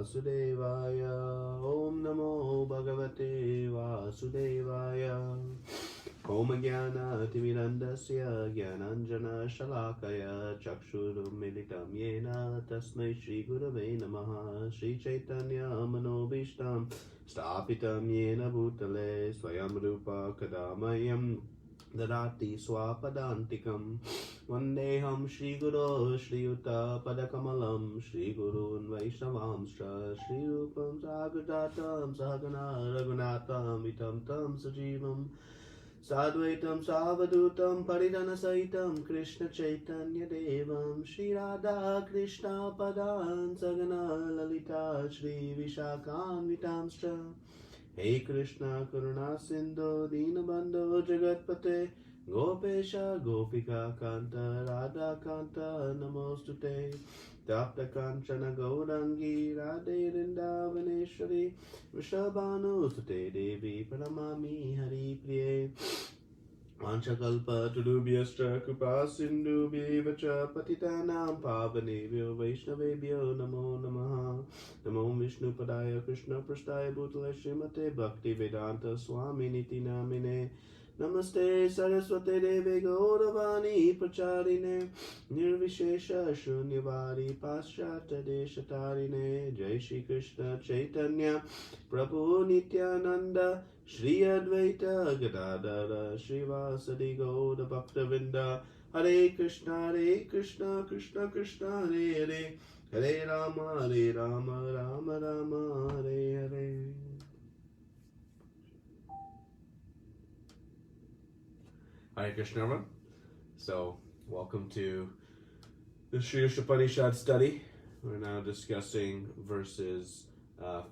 Vasudevaya. Om Namo Bhagavate Vasudevaya. Om Jnana Timirandasya Jnananjana Shalakaya Chakshurum Militam Yena Tasmai Shri Gurave Namaha. Shri Chaitanya Manobishtam Stapitam Yena Bhutale Swayam Rupa Kadamayam Dadati Swapadantikam Vandeham Shri Guru Shri Yuta Padakamalam Shri Gurun Vaishnavamsha Shri Rupam Sagadatam Sagana Raghunatam Vitam Tam Sajivam Sadvaitam Savadutam Paridana Saitam Krishna Chaitanya Devam Shri Radha Krishna Padan Sagana Lalita Shri Vishakan Vitamscha Hey Krishna Karuna Sindhu Dinabandhu Jagatpate Gopesha Gopika Kanta Radha Kanta Namostute Tapta Kanchana Gaurangi Radhe Vrindavaneshwari Vrishabhanu Sute Devi Pranamami Hari Priye Vanchakalpa Tudubhyascha Kripa Sindhubhya Vacha Patitanam Pavanebhyo Vaishnavebhyo Namo Namaha Namo Vishnu Padaya Krishna Prasthaya Bhutale Srimate Bhakti Vedanta Swami Niti Namine Namaste Saraswate Deve Gauravani Pracharine Nirvishesha Shunyavadi Paschata Deshatarine Jai Shri Krishna Chaitanya Prabhu Nityananda Shri Advaita Gadadara Srivasadi Gauda Bhaktavinda Hare Krishna Krishna Krishna Hare Hare Hare Rama Rama Rama Hare Hare. Hare Krishna everyone. So welcome to the Isopanisad study. We're now discussing verses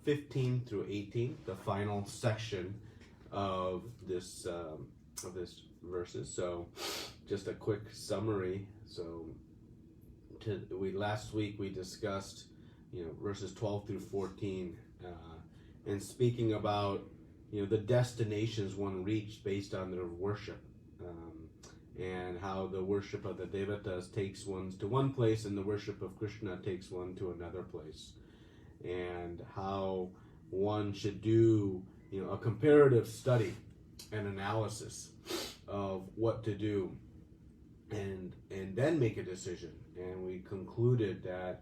15 through 18, the final section of this verses. So just a quick summary. So last week we discussed verses 12 through 14 and speaking about the destinations one reached based on their worship, and how the worship of the devatas takes one to one place and the worship of Krishna takes one to another place, and how one should do a comparative study and analysis of what to do and then make a decision. And we concluded that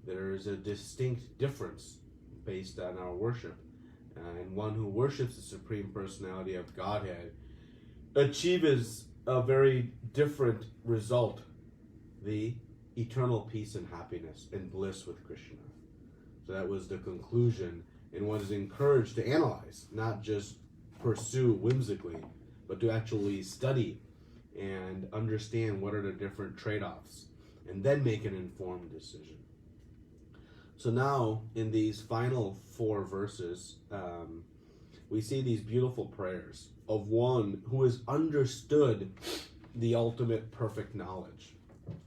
there is a distinct difference based on our worship, and one who worships the Supreme Personality of Godhead achieves a very different result, the eternal peace and happiness and bliss with Krishna. So that was the conclusion, and one is encouraged to analyze, not just pursue whimsically, but to actually study and understand what are the different trade-offs, and then make an informed decision. So now, in these final 4 verses, we see these beautiful prayers of one who has understood the ultimate perfect knowledge.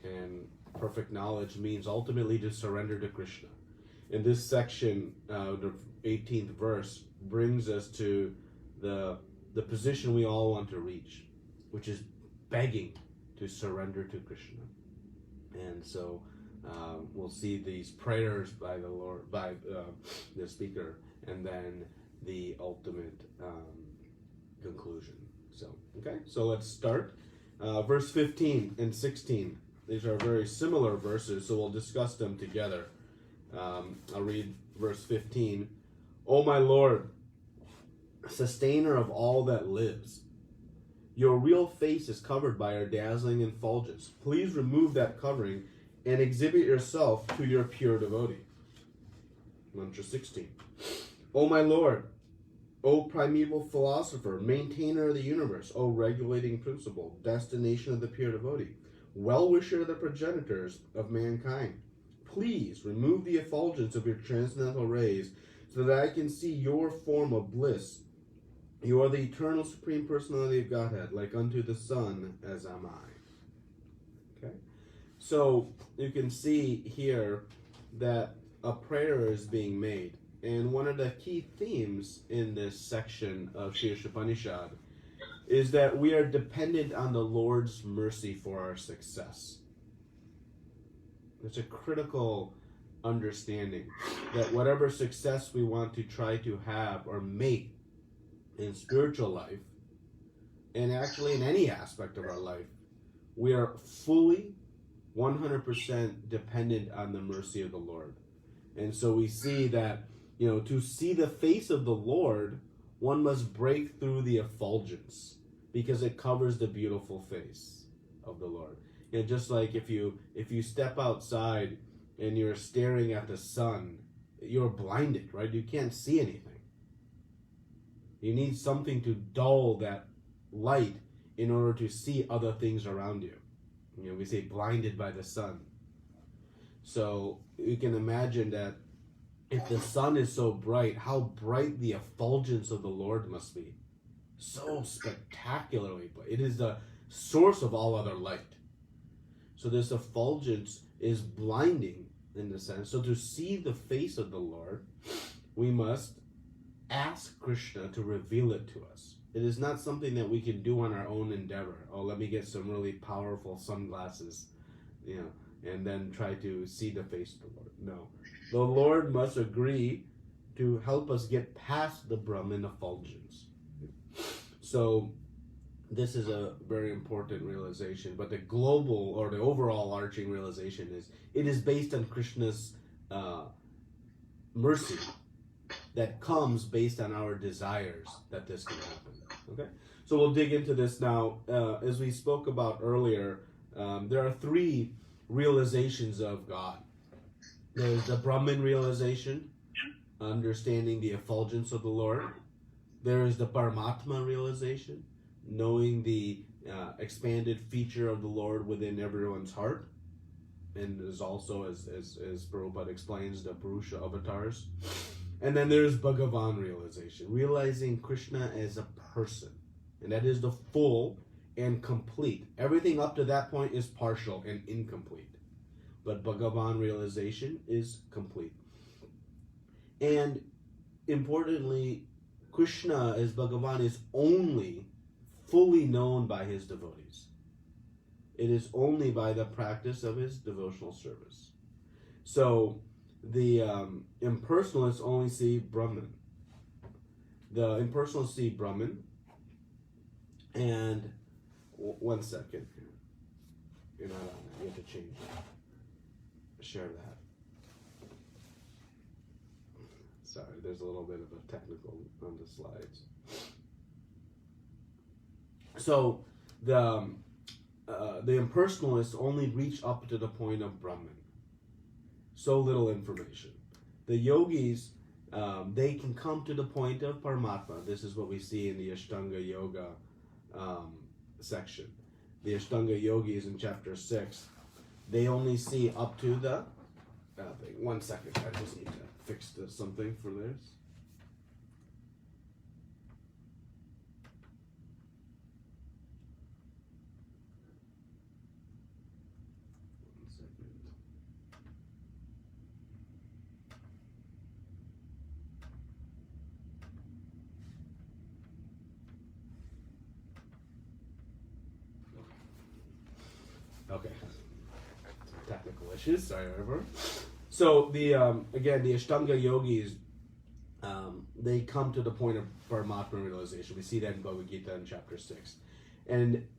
And perfect knowledge means ultimately to surrender to Krishna. In this section, the 18th verse brings us to the position we all want to reach, which is begging to surrender to Krishna. And so we'll see these prayers by the Lord, by the speaker, and then the ultimate conclusion. So let's start. Verse 15 and 16. These are very similar verses, so we'll discuss them together. I'll read verse 15. O my Lord, sustainer of all that lives, your real face is covered by our dazzling effulgence. Please remove that covering and exhibit yourself to your pure devotee. Mantra 16. O my Lord, O primeval philosopher, maintainer of the universe, O regulating principle, destination of the pure devotee, well-wisher of the progenitors of mankind, please remove the effulgence of your transcendental rays so that I can see your form of bliss. You are the eternal Supreme Personality of Godhead, like unto the sun as am I. Okay? So you can see here that a prayer is being made. And one of the key themes in this section of Sri Isopanisad is that we are dependent on the Lord's mercy for our success. It's a critical understanding that whatever success we want to try to have or make in spiritual life, and actually in any aspect of our life, we are fully 100% dependent on the mercy of the Lord. And so we see that, to see the face of the Lord, one must break through the effulgence, because it covers the beautiful face of the Lord. Just like if you step outside and you're staring at the sun, you're blinded, right? You can't see anything. You need something to dull that light in order to see other things around you. We say blinded by the sun. So you can imagine that if the sun is so bright, how bright the effulgence of the Lord must be. So spectacularly bright. It is the source of all other light. So this effulgence is blinding in the sense. So to see the face of the Lord, we must ask Krishna to reveal it to us. It is not something that we can do on our own endeavor. Oh, let me get some really powerful sunglasses, and then try to see the face of the Lord. No. The Lord must agree to help us get past the Brahman effulgence. So this is a very important realization, but the global or the overall arching realization is it is based on Krishna's mercy that comes based on our desires that this can happen. Okay, so we'll dig into this now. As we spoke about earlier, there are three realizations of God. There's the Brahman realization, understanding the effulgence of the Lord. There is the Paramatma realization, knowing the expanded feature of the Lord within everyone's heart. And there's also, as Prabhupada explains, the Purusha avatars. And then there's Bhagavan realization, realizing Krishna as a person. And that is the full and complete. Everything up to that point is partial and incomplete. But Bhagavan realization is complete. And importantly, Krishna as Bhagavan is only fully known by his devotees. It is only by the practice of his devotional service. So the impersonalists only see Brahman. The impersonalists see Brahman. And 1 second. You're not on that. You have to change it. Share that. Sorry, there's a little bit of a technical on the slides. So the impersonalists only reach up to the point of Brahman. So little information. The yogis, they can come to the point of Paramatma. This is what we see in the Ashtanga Yoga section. The Ashtanga yogis in chapter 6, they only see up to the thing. 1 second, I just need to fix something for this. Okay, technical issues. Sorry, everyone. So the again, the Ashtanga yogis, they come to the point of Paramatma realization. We see that in Bhagavad Gita in chapter 6,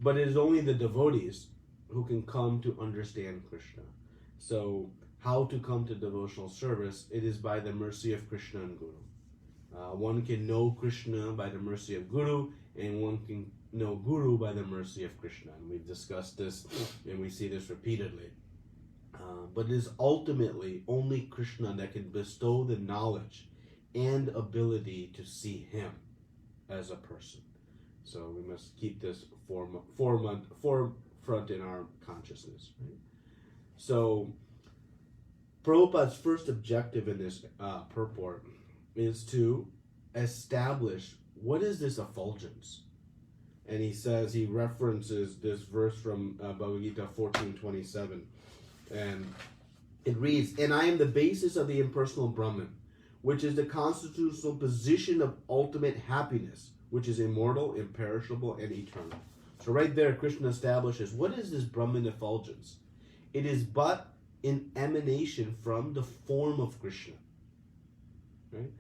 but it is only the devotees who can come to understand Krishna. So how to come to devotional service? It is by the mercy of Krishna and Guru. One can know Krishna by the mercy of Guru, and one can know Guru by the mercy of Krishna. And we've discussed this, and we see this repeatedly. But it is ultimately only Krishna that can bestow the knowledge and ability to see him as a person. So we must keep this forefront in our consciousness. Right? So Prabhupada's first objective in this purport is to establish what is this effulgence. And he references this verse from Bhagavad Gita 14:27. And it reads, "And I am the basis of the impersonal Brahman, which is the constitutional position of ultimate happiness, which is immortal, imperishable, and eternal." So right there, Krishna establishes, what is this Brahman effulgence? It is but in emanation from the form of Krishna. Right?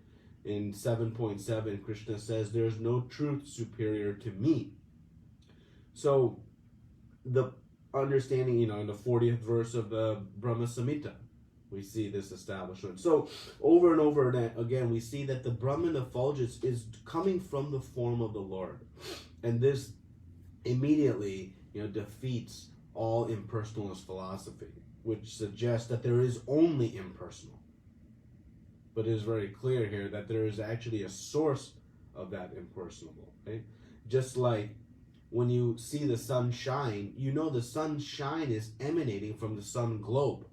In 7.7, Krishna says, "There is no truth superior to me." So, the understanding, in the 40th verse of the Brahma Samhita, we see this establishment. So, over and over again, we see that the Brahman effulgence is coming from the form of the Lord. And this immediately, defeats all impersonalist philosophy, which suggests that there is only impersonal. But it is very clear here that there is actually a source of that impersonable. Right? Just like when you see the sun shine, the sunshine is emanating from the sun globe.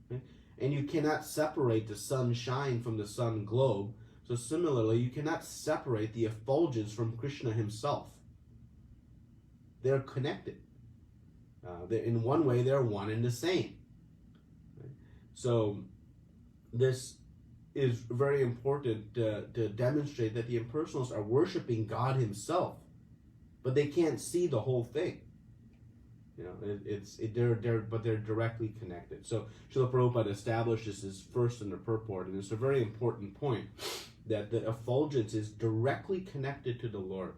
Okay? And you cannot separate the sunshine from the sun globe. So similarly, you cannot separate the effulgence from Krishna himself. They're connected. In one way, they're one and the same. Right? So this is very important to demonstrate that the impersonalists are worshiping God himself. But they can't see the whole thing. But they're directly connected. So Srila Prabhupada establishes this first in the purport, and it's a very important point that the effulgence is directly connected to the Lord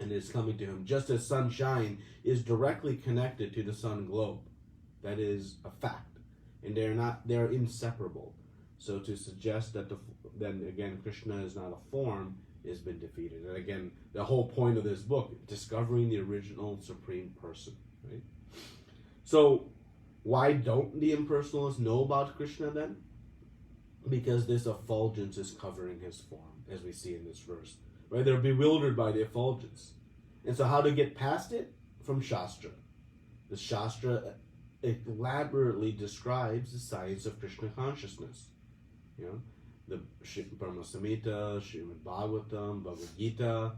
and is coming to him, just as sunshine is directly connected to the sun globe. That is a fact, and they're inseparable. So to suggest that then again Krishna is not a form has been defeated. And again, the whole point of this book, discovering the original supreme person, right? So why don't the impersonalists know about Krishna then? Because this effulgence is covering his form, as we see in this verse, right? They're bewildered by the effulgence. And so how to get past it? From Shastra. The Shastra elaborately describes the science of Krishna consciousness. The Brahma Samhita, Srimad Bhagavatam, Bhagavad Gita,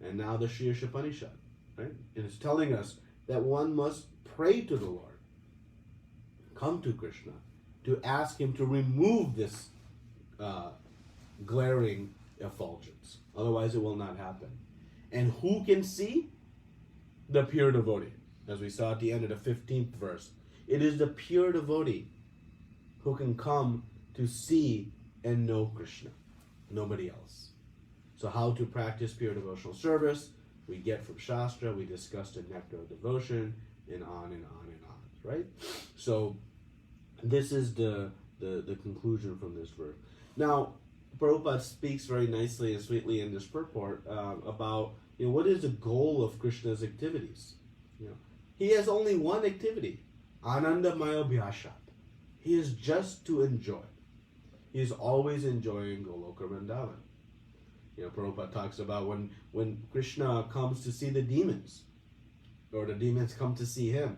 and now the Isopanisad, right? And it's telling us that one must pray to the Lord, come to Krishna, to ask him to remove this glaring effulgence. Otherwise, it will not happen. And who can see? The pure devotee, as we saw at the end of the 15th verse. It is the pure devotee who can come to see and know Krishna, nobody else. So how to practice pure devotional service, we get from Shastra, we discussed in Nectar of Devotion, and on and on and on, right? So this is the conclusion from this verse. Now, Prabhupada speaks very nicely and sweetly in this purport about what is the goal of Krishna's activities. He has only one activity, Anandamaya Bhyashat. He is just to enjoy. He is always enjoying Goloka Vrindavan. Prabhupada talks about when Krishna comes to see the demons, or the demons come to see him.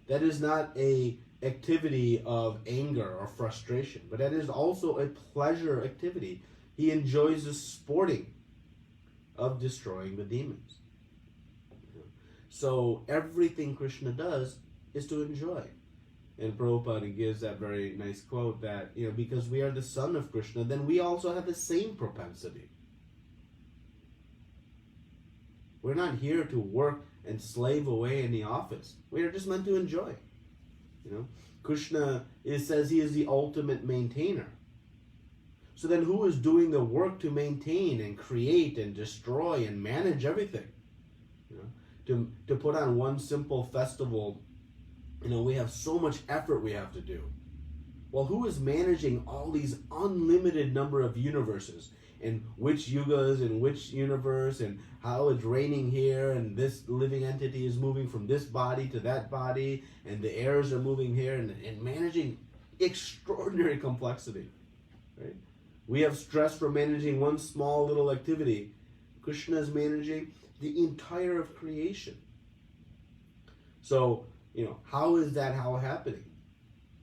That is not a activity of anger or frustration, but that is also a pleasure activity. He enjoys the sporting of destroying the demons. So everything Krishna does is to enjoy. And Prabhupada gives that very nice quote that, because we are the son of Krishna, then we also have the same propensity. We're not here to work and slave away in the office. We are just meant to enjoy. Krishna says he is the ultimate maintainer. So then who is doing the work to maintain and create and destroy and manage everything? To put on one simple festival, we have so much effort we have to do. Well, who is managing all these unlimited number of universes, and which yugas and which universe, and how it's raining here, and this living entity is moving from this body to that body, and the airs are moving here, and managing extraordinary complexity, right? We have stress from managing one small little activity. Krishna is managing the entire of creation. So, how is that happening?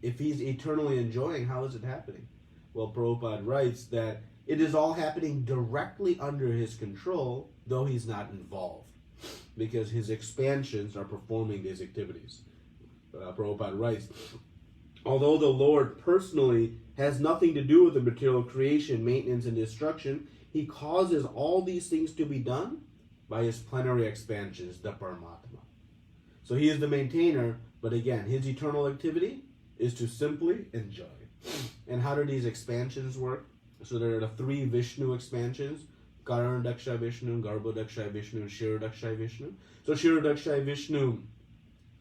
If he's eternally enjoying, how is it happening? Well, Prabhupada writes that it is all happening directly under his control, though he's not involved, because his expansions are performing these activities. Prabhupada writes, although the Lord personally has nothing to do with the material creation, maintenance, and destruction, he causes all these things to be done by his plenary expansions, the Paramatma. So he is the maintainer, but again, his eternal activity is to simply enjoy. And how do these expansions work? So there are the 3 Vishnu expansions: Karanadaksha Vishnu, Garbhodaksha Vishnu, and Shirodaksha Vishnu. So Shirodaksha Vishnu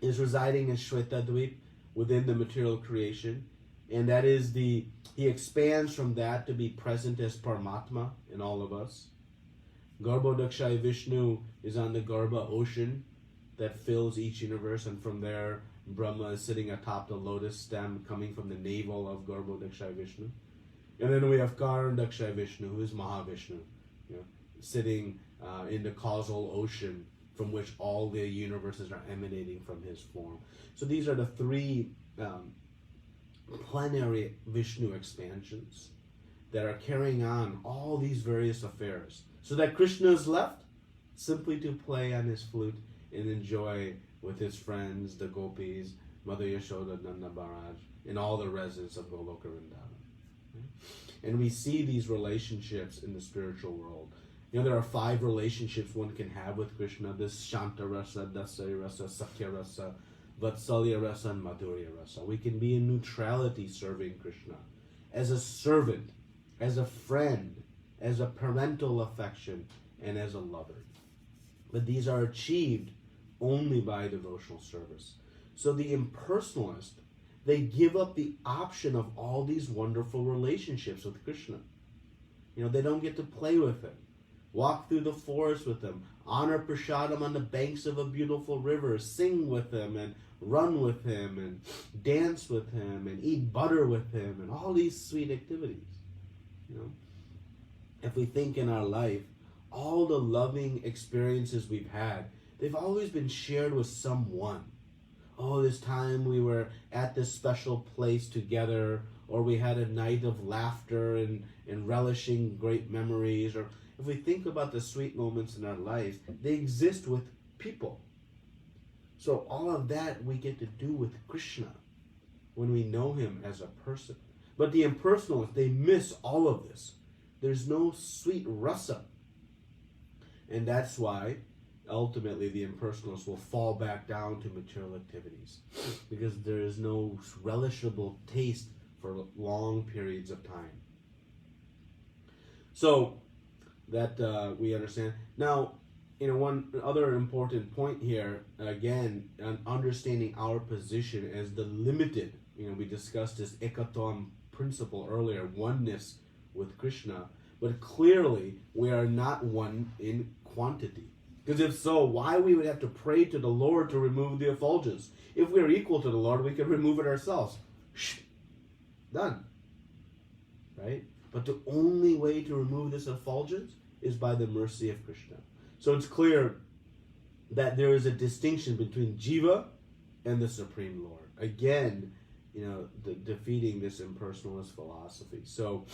is residing in Shvetadvip within the material creation. And that is he expands from that to be present as Paramatma in all of us. Garbhodaksha Vishnu is on the Garbha ocean that fills each universe, and from there Brahma is sitting atop the lotus stem coming from the navel of Garbhodaksha Vishnu. And then we have Karanadaksha Vishnu, who is Mahavishnu, sitting in the causal ocean from which all the universes are emanating from his form. So these are the 3 plenary Vishnu expansions that are carrying on all these various affairs, so that Krishna is left simply to play on his flute and enjoy with his friends, the gopis, Mother Yashoda, Nanda Maharaj, and all the residents of Goloka Vrindavan. And we see these relationships in the spiritual world. There are 5 relationships one can have with Krishna: this Shanta Rasa, Dasari Rasa, Sakya Rasa, Vatsalya Rasa, and Madhurya Rasa. We can be in neutrality serving Krishna as a servant, as a friend, as a parental affection, and as a lover. But these are achieved only by devotional service. So the impersonalist, they give up the option of all these wonderful relationships with Krishna. They don't get to play with him, walk through the forest with him, honor prasadam on the banks of a beautiful river, sing with him, and run with him, and dance with him, and eat butter with him, and all these sweet activities. If we think in our life, all the loving experiences we've had, they've always been shared with someone. Oh, this time we were at this special place together, or we had a night of laughter and relishing great memories. Or if we think about the sweet moments in our lives, they exist with people. So all of that we get to do with Krishna when we know him as a person. But the impersonalists, they miss all of this. There's no sweet rasa. And that's why ultimately the impersonalists will fall back down to material activities, because there is no relishable taste for long periods of time. So that we understand. Now, one other important point here, again, on understanding our position as the limited, we discussed this ekatam principle earlier, oneness with Krishna, but clearly we are not one in quantity. Because if so, why we would have to pray to the Lord to remove the effulgence? If we are equal to the Lord, we can remove it ourselves. Done. Right? But the only way to remove this effulgence is by the mercy of Krishna. So it's clear that there is a distinction between Jiva and the Supreme Lord. Again, defeating this impersonalist philosophy. So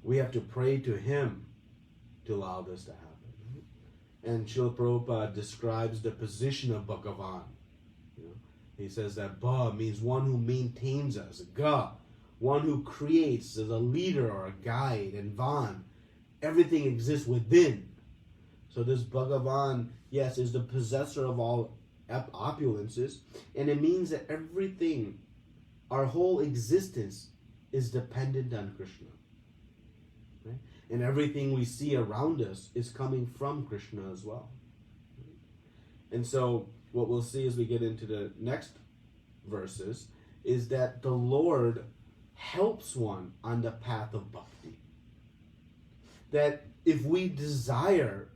we have to pray to him to allow this to happen. And Srila Prabhupada describes the position of Bhagavan. He says that Bha means one who maintains us, Ga, one who creates as a leader or a guide, and Van, everything exists within. So this Bhagavan, yes, is the possessor of all opulences, and it means that everything, our whole existence, is dependent on Krishna. Right? And everything we see around us is coming from Krishna as well. And so what we'll see as we get into the next verses is that the Lord helps one on the path of bhakti. That if we desire,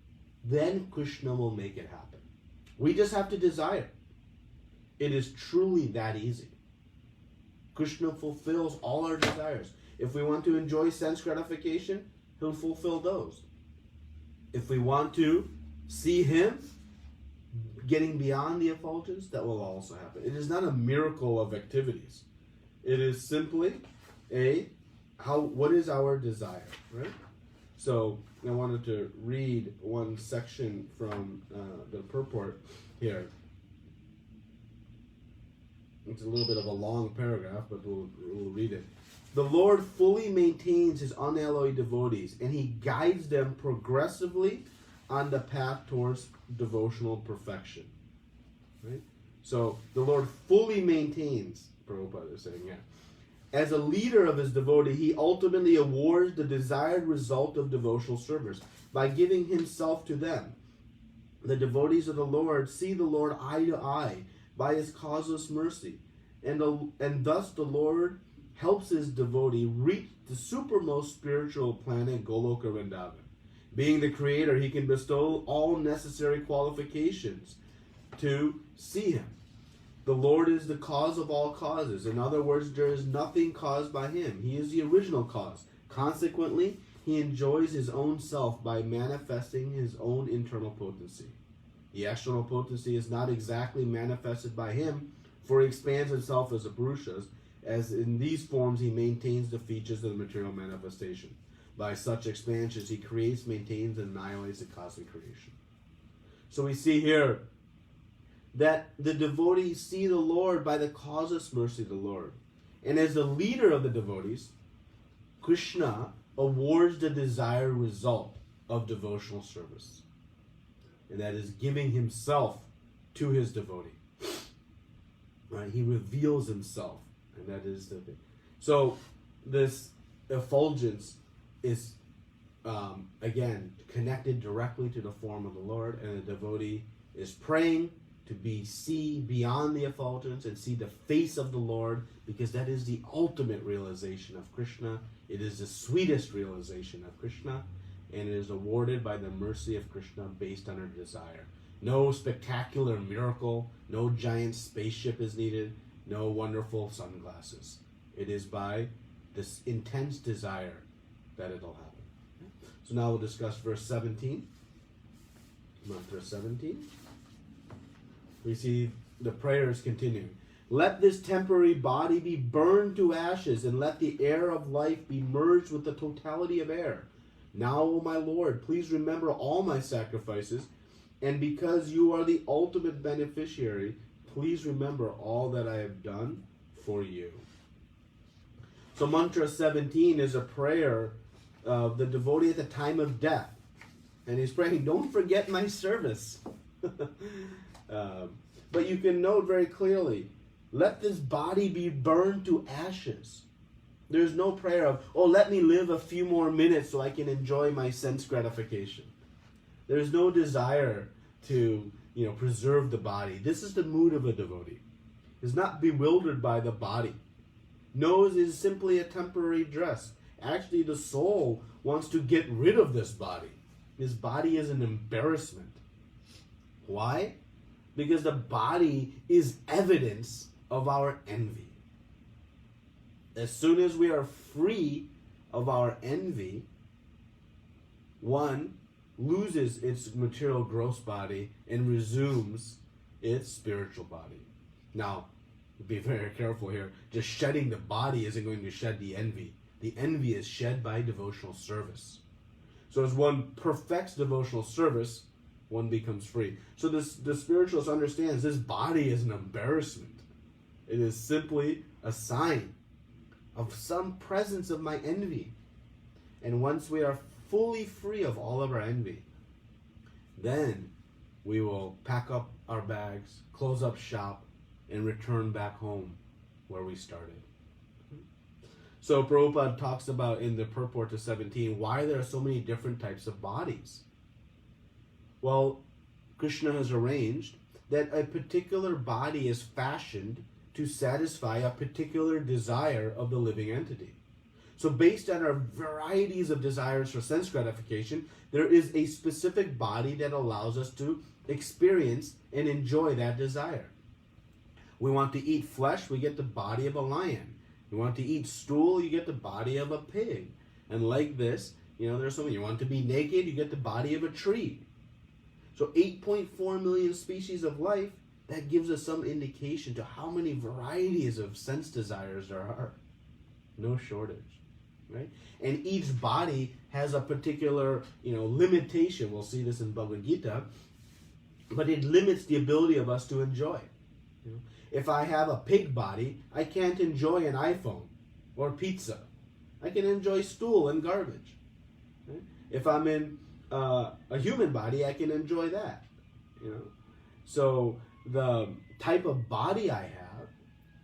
then Krishna will make it happen. We just have to desire. It is truly that easy. Krishna fulfills all our desires. If we want to enjoy sense gratification, he'll fulfill those. If we want to see him getting beyond the effulgence, that will also happen. It is not a miracle of activities. It is simply what is our desire, right? So I wanted to read one section from the purport here. It's a little bit of a long paragraph, but we'll read it. The Lord fully maintains his unalloyed devotees, and he guides them progressively on the path towards devotional perfection. Right? So the Lord fully maintains Prabhupada is saying, yeah. As a leader of his devotee, he ultimately awards the desired result of devotional service by giving himself to them. The devotees of the Lord see the Lord eye to eye by his causeless mercy, and thus the Lord helps his devotee reach the supermost spiritual planet, Goloka Vrindavan. Being the creator, he can bestow all necessary qualifications to see him. The Lord is the cause of all causes. In other words, there is nothing caused by him. He is the original cause. Consequently, he enjoys his own self by manifesting his own internal potency. The external potency is not exactly manifested by him, for he expands himself as a Purushas, as in these forms he maintains the features of the material manifestation. By such expansions, he creates, maintains, and annihilates the cosmic creation. So we see here that the devotees see the Lord by the causeless mercy of the Lord. And as the leader of the devotees, Krishna awards the desired result of devotional service. And that is giving himself to his devotee. Right? He reveals himself. And that is the thing. So this effulgence is, again, connected directly to the form of the Lord. And the devotee is praying to see beyond the effulgence and see the face of the Lord, because that is the ultimate realization of Krishna. It is the sweetest realization of Krishna, and it is awarded by the mercy of Krishna based on our desire. No spectacular miracle, no giant spaceship is needed, no wonderful sunglasses. It is by this intense desire that it'll happen. So now we'll discuss verse 17. Mantra 17. We see the prayers continuing. Let this temporary body be burned to ashes, and let the air of life be merged with the totality of air. Now, O my Lord, please remember all my sacrifices, and because you are the ultimate beneficiary, please remember all that I have done for you. So mantra 17 is a prayer of the devotee at the time of death. And he's praying, don't forget my service. But you can note very clearly, let this body be burned to ashes. There's no prayer of, oh, let me live a few more minutes so I can enjoy my sense gratification. There's no desire to, preserve the body. This is the mood of a devotee. Is not bewildered by the body. Knows it is simply a temporary dress. Actually, the soul wants to get rid of this body. This body is an embarrassment. Why? Because the body is evidence of our envy. As soon as we are free of our envy, one loses its material gross body and resumes its spiritual body. Now, be very careful here. Just shedding the body isn't going to shed the envy. The envy is shed by devotional service. So as one perfects devotional service, one becomes free. So the spiritualist understands this body is an embarrassment. It is simply a sign of some presence of my envy. And once we are fully free of all of our envy, then we will pack up our bags, close up shop, and return back home where we started. So Prabhupada talks about in the purport to 17 why there are so many different types of bodies. Well, Krishna has arranged that a particular body is fashioned to satisfy a particular desire of the living entity. So based on our varieties of desires for sense gratification, there is a specific body that allows us to experience and enjoy that desire. We want to eat flesh, we get the body of a lion. You want to eat stool, you get the body of a pig. And like this, there's something. You want to be naked, you get the body of a tree. So 8.4 million species of life, that gives us some indication to how many varieties of sense desires there are. No shortage, right? And each body has a particular, limitation. We'll see this in Bhagavad Gita. But it limits the ability of us to enjoy. If I have a pig body, I can't enjoy an iPhone or pizza. I can enjoy stool and garbage. Right? If I'm in a human body, I can enjoy that. So the type of body I have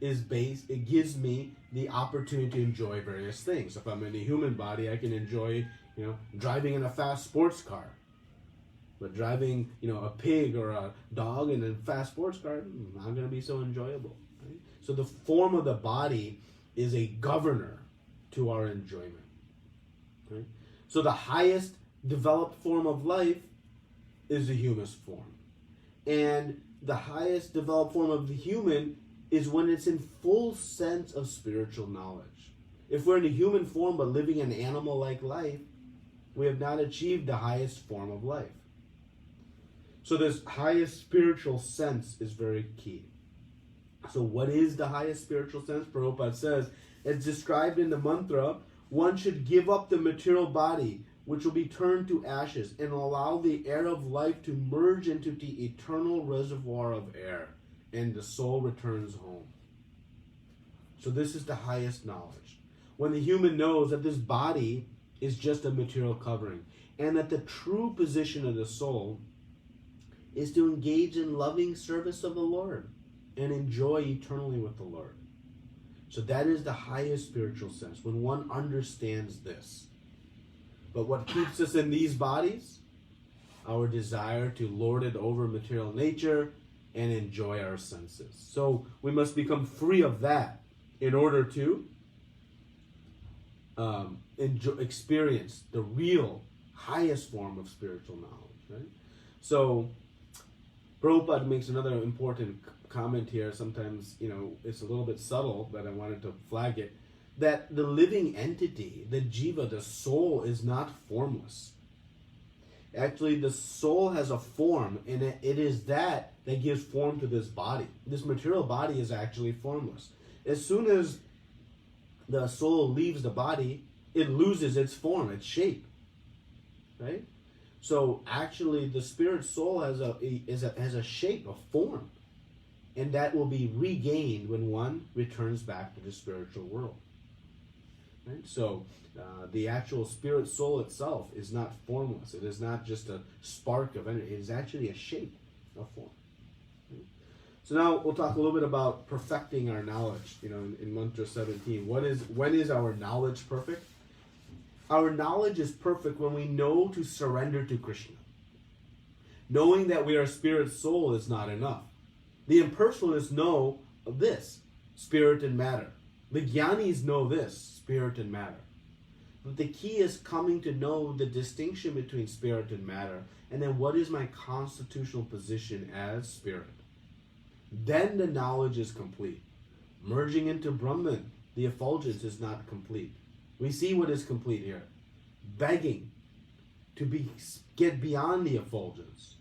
it gives me the opportunity to enjoy various things. If I'm in a human body, I can enjoy, driving in a fast sports car. But driving, a pig or a dog in a fast sports car, not going to be so enjoyable. Right? So the form of the body is a governor to our enjoyment. Right? So the highest developed form of life is the human form. And the highest developed form of the human is when it's in full sense of spiritual knowledge. If we're in a human form but living an animal-like life, we have not achieved the highest form of life. So this highest spiritual sense is very key. So what is the highest spiritual sense? Prabhupada says, as described in the mantra, one should give up the material body, which will be turned to ashes, and allow the air of life to merge into the eternal reservoir of air, and the soul returns home. So this is the highest knowledge. When the human knows that this body is just a material covering, and that the true position of the soul is to engage in loving service of the Lord and enjoy eternally with the Lord. So that is the highest spiritual sense, when one understands this. But what keeps us in these bodies? Our desire to lord it over material nature and enjoy our senses. So we must become free of that in order to experience the real highest form of spiritual knowledge. Right? So Prabhupada makes another important comment here. Sometimes, it's a little bit subtle, but I wanted to flag it. That the living entity, the jiva, the soul, is not formless. Actually, the soul has a form, and it is that gives form to this body. This material body is actually formless. As soon as the soul leaves the body, it loses its form, its shape. Right? So actually, the spirit soul has a shape, a form, and that will be regained when one returns back to the spiritual world. Right? So the actual spirit soul itself is not formless. It is not just a spark of energy. It is actually a shape, a form. Right? So now we'll talk a little bit about perfecting our knowledge. In mantra 17, when is our knowledge perfect? Our knowledge is perfect when we know to surrender to Krishna. Knowing that we are spirit soul is not enough. The impersonalists know of this, spirit and matter. The jnanis know this, spirit and matter. But the key is coming to know the distinction between spirit and matter, and then what is my constitutional position as spirit. Then the knowledge is complete. Merging into Brahman, the effulgence, is not complete. We see what is complete here. Begging to get beyond the effulgence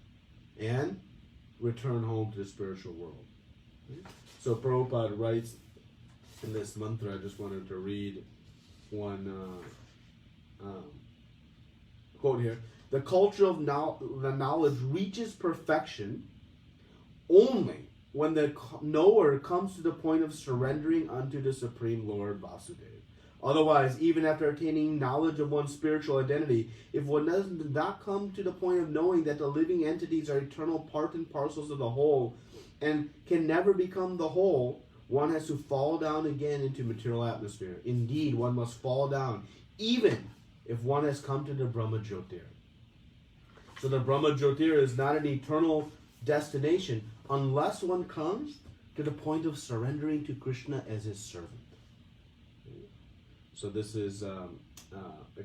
and return home to the spiritual world. So Prabhupada writes in this mantra, I just wanted to read one quote here. The culture of the knowledge reaches perfection only when the knower comes to the point of surrendering unto the Supreme Lord Vasudeva. Otherwise, even after attaining knowledge of one's spiritual identity, if one does not come to the point of knowing that the living entities are eternal part and parcels of the whole and can never become the whole, one has to fall down again into material atmosphere. Indeed, one must fall down, even if one has come to the Brahma Jyotir. So the Brahma Jyotir is not an eternal destination unless one comes to the point of surrendering to Krishna as his servant. So this is a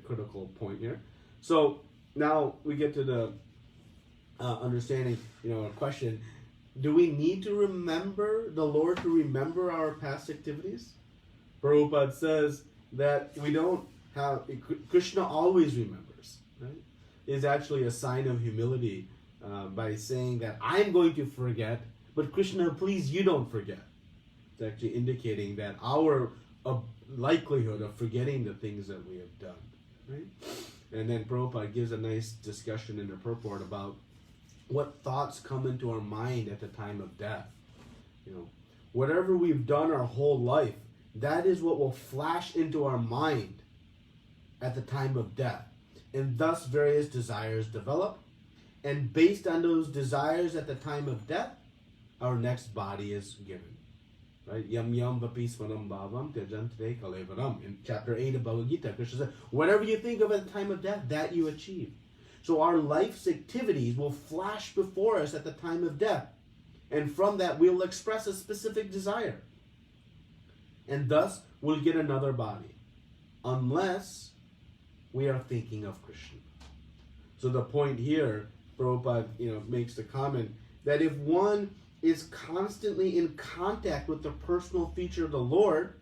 critical point here. So now we get to the understanding, a question. Do we need to remember the Lord to remember our past activities? Prabhupada says that we don't have, Krishna always remembers, right? It's actually a sign of humility by saying that I'm going to forget, but Krishna, please, you don't forget. It's actually indicating that our likelihood of forgetting the things that we have done, right? And then Prabhupada gives a nice discussion in the purport about what thoughts come into our mind at the time of death. Whatever we've done our whole life, that is what will flash into our mind at the time of death. And thus various desires develop. And based on those desires at the time of death, our next body is given. Right? Yam yam vapismanam bhavam tyajante kalevaram. In chapter 8 of Bhagavad Gita, Krishna said, whatever you think of at the time of death, that you achieve. So our life's activities will flash before us at the time of death. And from that, we'll express a specific desire. And thus, we'll get another body. Unless we are thinking of Krishna. So the point here, Prabhupada makes the comment that if one is constantly in contact with the personal feature of the Lord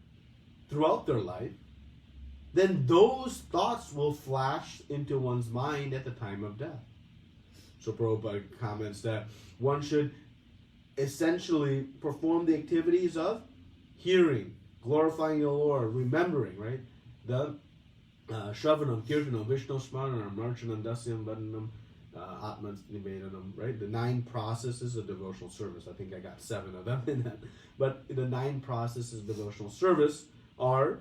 throughout their life, then those thoughts will flash into one's mind at the time of death. So Prabhupada comments that one should essentially perform the activities of hearing, glorifying the Lord, remembering, right? The Shravanam, Kirtanam, Vishnu Smaranam, Marchanam, Dasyam, Vadanam, Atman Nivedanam, right? The 9 processes of devotional service. I think I got 7 of them in that. But the 9 processes of devotional service are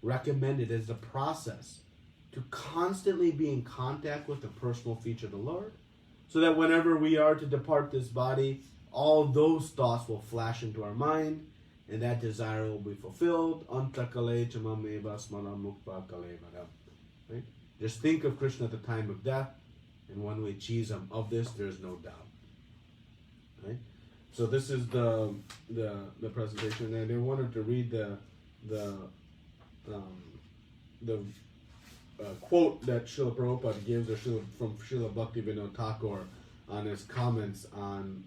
recommended as the process to constantly be in contact with the personal feature of the Lord, so that whenever we are to depart this body, all those thoughts will flash into our mind, and that desire will be fulfilled. Right? Just think of Krishna at the time of death, and when we achieve him, of this there is no doubt. Right? So this is the presentation, and I wanted to read the quote that Srila Prabhupada gives, from Srila Bhaktivinoda Thakur, on his comments on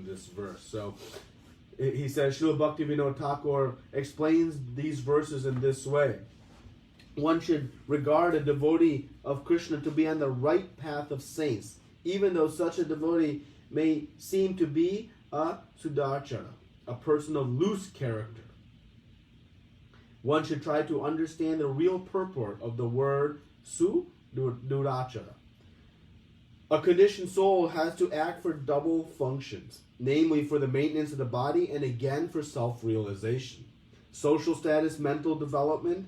this verse. So he says, Srila Bhaktivinoda Thakur explains these verses in this way. One should regard a devotee of Krishna to be on the right path of saints, even though such a devotee may seem to be a Sudarchara, a person of loose character. One should try to understand the real purport of the word Sudurachara. A conditioned soul has to act for double functions, namely for the maintenance of the body and again for self-realization. Social status, mental development,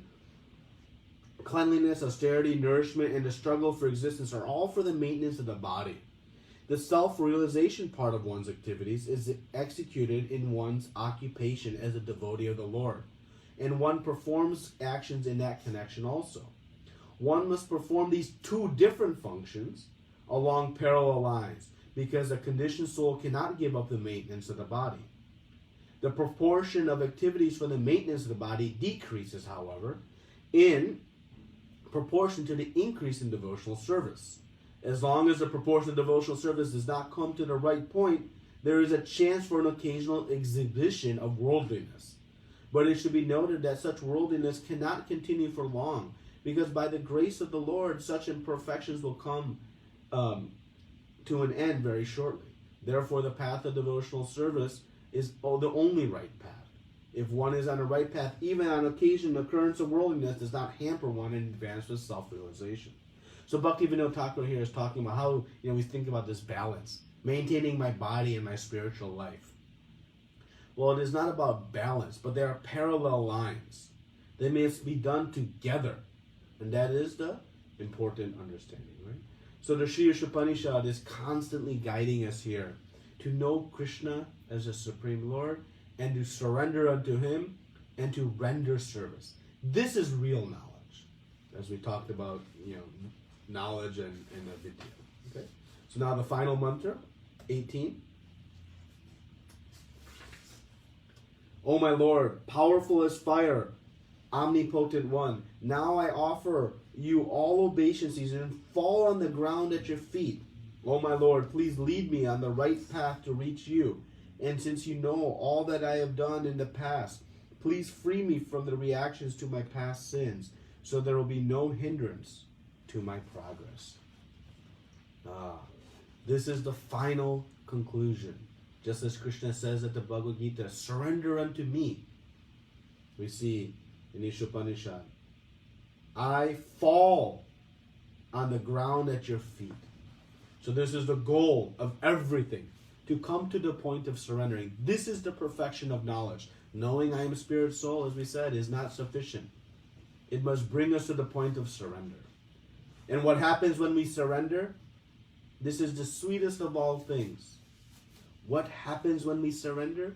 cleanliness, austerity, nourishment, and the struggle for existence are all for the maintenance of the body. The self-realization part of one's activities is executed in one's occupation as a devotee of the Lord, and one performs actions in that connection also. One must perform these 2 different functions along parallel lines, because a conditioned soul cannot give up the maintenance of the body. The proportion of activities for the maintenance of the body decreases, however, in proportion to the increase in devotional service. As long as the proportion of devotional service does not come to the right point, there is a chance for an occasional exhibition of worldliness. But it should be noted that such worldliness cannot continue for long, because by the grace of the Lord, such imperfections will come to an end very shortly. Therefore, the path of devotional service is the only right path. If one is on the right path, even on occasion, the occurrence of worldliness does not hamper one in advance with self-realization. So Bhaktivinoda Thakur here is talking about how we think about this balance, maintaining my body and my spiritual life. Well, it is not about balance, but there are parallel lines. They must be done together, and that is the important understanding, right? So the Sri Isopanisad is constantly guiding us here to know Krishna as the Supreme Lord, and to surrender unto him, and to render service. This is real knowledge, as we talked about, knowledge and avidya. Okay. So now the final mantra, 18. O my Lord, powerful as fire, omnipotent one, now I offer you all obeisances and fall on the ground at your feet. O my Lord, please lead me on the right path to reach you. And since you know all that I have done in the past, please free me from the reactions to my past sins, so there will be no hindrance to my progress. This is the final conclusion. Just as Krishna says at the Bhagavad Gita, surrender unto me. We see in Isopanisad, I fall on the ground at your feet. So this is the goal of everything, to come to the point of surrendering. This is the perfection of knowledge. Knowing I am a spirit soul, as we said, is not sufficient. It must bring us to the point of surrender. And what happens when we surrender? This is the sweetest of all things. What happens when we surrender?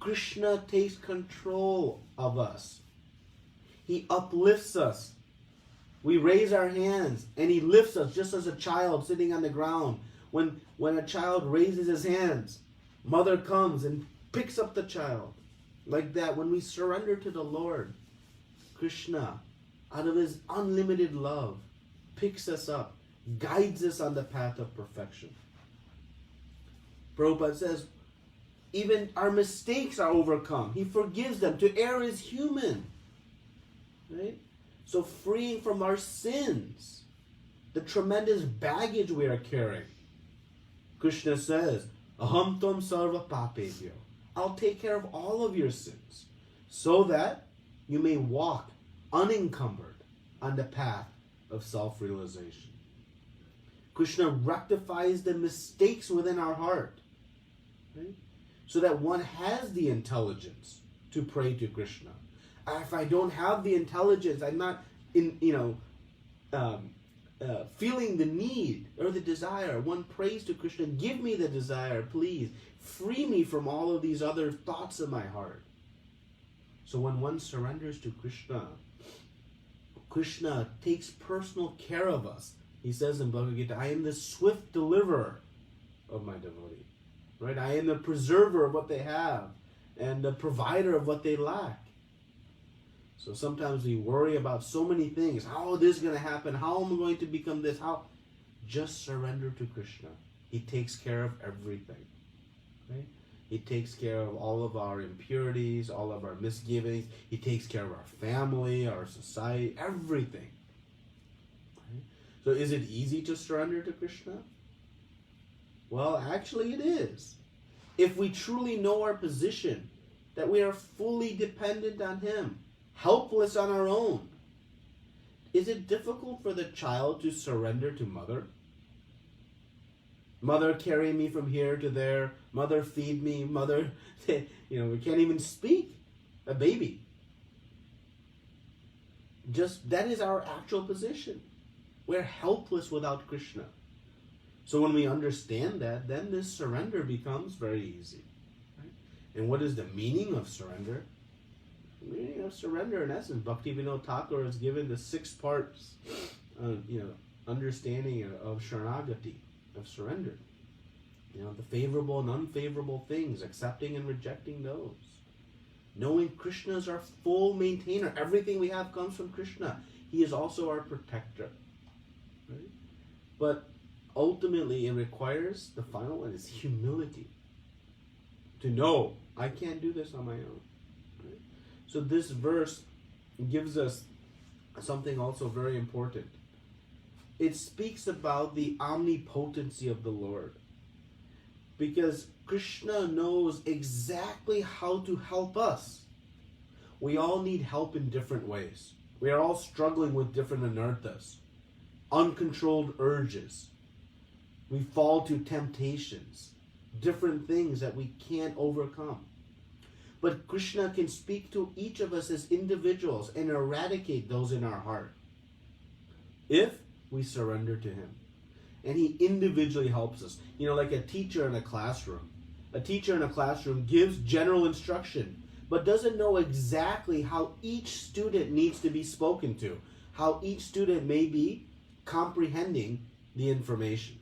Krishna takes control of us. He uplifts us. We raise our hands and he lifts us just as a child sitting on the ground. When a child raises his hands, mother comes and picks up the child. Like that, when we surrender to the Lord, Krishna, out of his unlimited love, picks us up, guides us on the path of perfection. Prabhupada says, even our mistakes are overcome. He forgives them. To err is human. Right? So freeing from our sins, the tremendous baggage we are carrying. Krishna says, Aham tvam sarva papebhyo. I'll take care of all of your sins, so that you may walk unencumbered on the path of self-realization. Krishna rectifies the mistakes within our heart, right? So that one has the intelligence to pray to Krishna. If I don't have the intelligence, I'm not feeling the need or the desire. One prays to Krishna, give me the desire, please. Free me from all of these other thoughts in my heart. So when one surrenders to Krishna, Krishna takes personal care of us. He says in Bhagavad Gita, I am the swift deliverer of my devotee. Right? I am the preserver of what they have and the provider of what they lack. So sometimes we worry about so many things. How is this going to happen? How am I going to become this? How? Just surrender to Krishna. He takes care of everything. Right? He takes care of all of our impurities, all of our misgivings. He takes care of our family, our society, everything. Right? So is it easy to surrender to Krishna? Well, actually it is. If we truly know our position, that we are fully dependent on him, helpless on our own. Is it difficult for the child to surrender to mother? Mother, carry me from here to there. Mother, feed me. Mother, we can't even speak. A baby. Just, that is our actual position. We're helpless without Krishna. So when we understand that, then this surrender becomes very easy. Right? And what is the meaning of surrender? The meaning of surrender, in essence, Bhaktivinoda Thakur has given the 6 parts, understanding of Sharanagati, of surrender. The favorable and unfavorable things, accepting and rejecting those. Knowing Krishna is our full maintainer. Everything we have comes from Krishna. He is also our protector. Right? But ultimately, it requires, the final one is humility. To know, I can't do this on my own. Right? So this verse gives us something also very important. It speaks about the omnipotency of the Lord. Because Krishna knows exactly how to help us. We all need help in different ways. We are all struggling with different anarthas, uncontrolled urges. We fall to temptations, different things that we can't overcome. But Krishna can speak to each of us as individuals and eradicate those in our heart if we surrender to him. And he individually helps us. Like a teacher in a classroom. A teacher in a classroom gives general instruction, but doesn't know exactly how each student needs to be spoken to, how each student may be comprehending the information.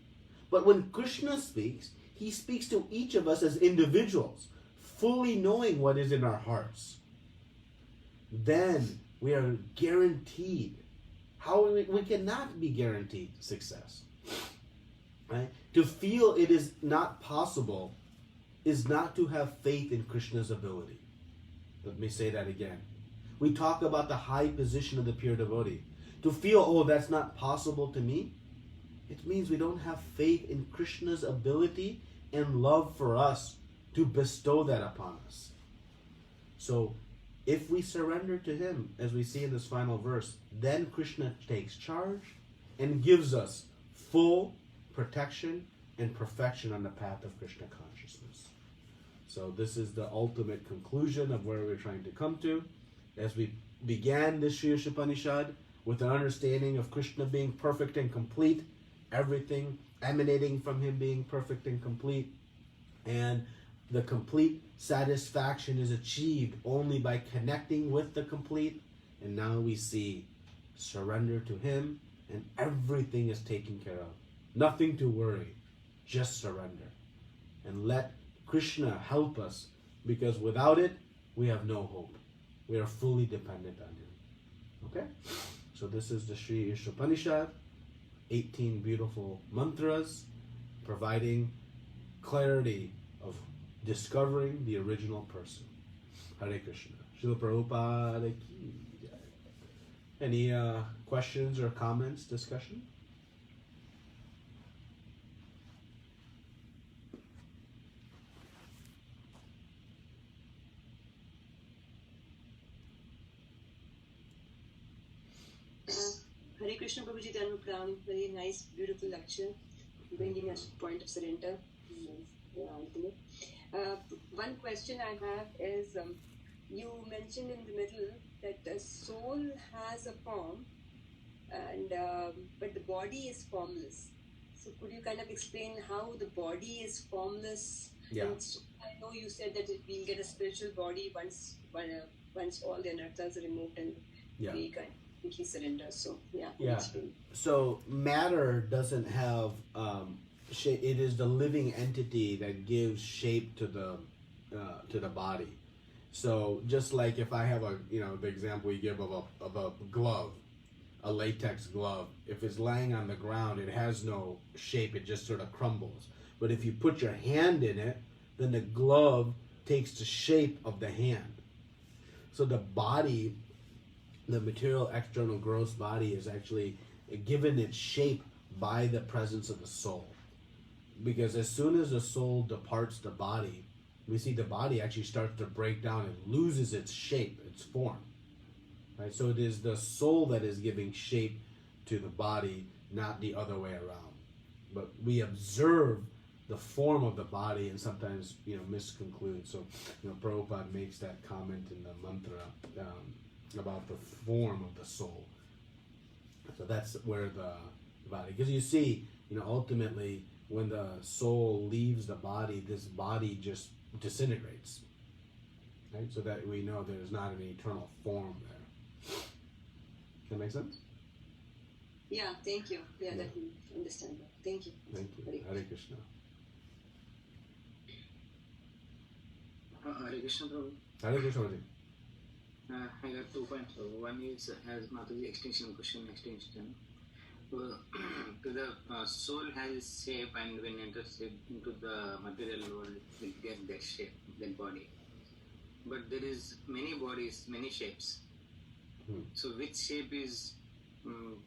But when Krishna speaks, he speaks to each of us as individuals, fully knowing what is in our hearts. Then we are guaranteed. We cannot be guaranteed success. Right? To feel it is not possible is not to have faith in Krishna's ability. Let me say that again. We talk about the high position of the pure devotee. To feel, that's not possible to me, it means we don't have faith in Krishna's ability and love for us to bestow that upon us. So, if we surrender to him, as we see in this final verse, then Krishna takes charge and gives us full protection and perfection on the path of Krishna consciousness. So this is the ultimate conclusion of where we're trying to come to. As we began this Sri Isopanisad with an understanding of Krishna being perfect and complete, everything emanating from him being perfect and complete, and the complete satisfaction is achieved only by connecting with the complete. And now we see surrender to Him, and everything is taken care of. Nothing to worry, just surrender. And let Krishna help us, because without it, we have no hope. We are fully dependent on Him. Okay? So this is the Sri Isopanisad, 18 beautiful mantras, providing clarity of discovering the original person. Hare Krishna. Srila Prabhupada ki jai. Any questions or comments, discussion? Hare Krishna Prabhuji Dhanupram, very nice, beautiful lecture, bringing us to the point of surrender. One question I have is, you mentioned in the middle that the soul has a form, and but the body is formless. So could you kind of explain how the body is formless? Yeah. And so I know you said that we'll get a spiritual body once all the anarthas are removed and we kind of completely surrender. So Yeah. So matter doesn't have shape. It is the living entity that gives shape to the body. So just like if I have the example you give of a glove, a latex glove, if it's laying on the ground, it has no shape. It just sort of crumbles. But if you put your hand in it, then the glove takes the shape of the hand. So the body, the material external gross body, is actually given its shape by the presence of the soul. Because as soon as the soul departs the body, we see the body actually starts to break down and loses its shape, its form. Right? So it is the soul that is giving shape to the body, not the other way around. But we observe the form of the body and sometimes misconclude. So Prabhupada makes that comment in the mantra about the form of the soul. So that's where the body, because you see, ultimately when the soul leaves the body, this body just disintegrates, right? So that we know there's not an eternal form there. Does that make sense? Yeah, thank you. Yeah, that we understand that. Thank you. Thank you. Hare Krishna. Hare Krishna Prabhu. Hare Krishna. I got 2 points. One is, as Mataji extension question. The soul has shape, and when enters into the material world, it gets that shape, that body. But there is many bodies, many shapes. So which shape is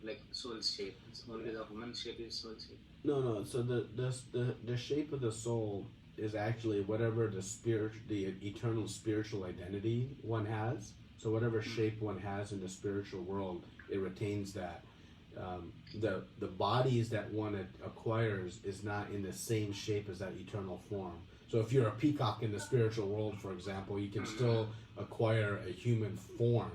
like soul shape? Only the human shape is soul shape? No. So the shape of the soul is actually whatever the eternal spiritual identity one has. So whatever shape one has in the spiritual world, it retains that. The bodies that one acquires is not in the same shape as that eternal form. So if you're a peacock in the spiritual world, for example, you can still acquire a human form.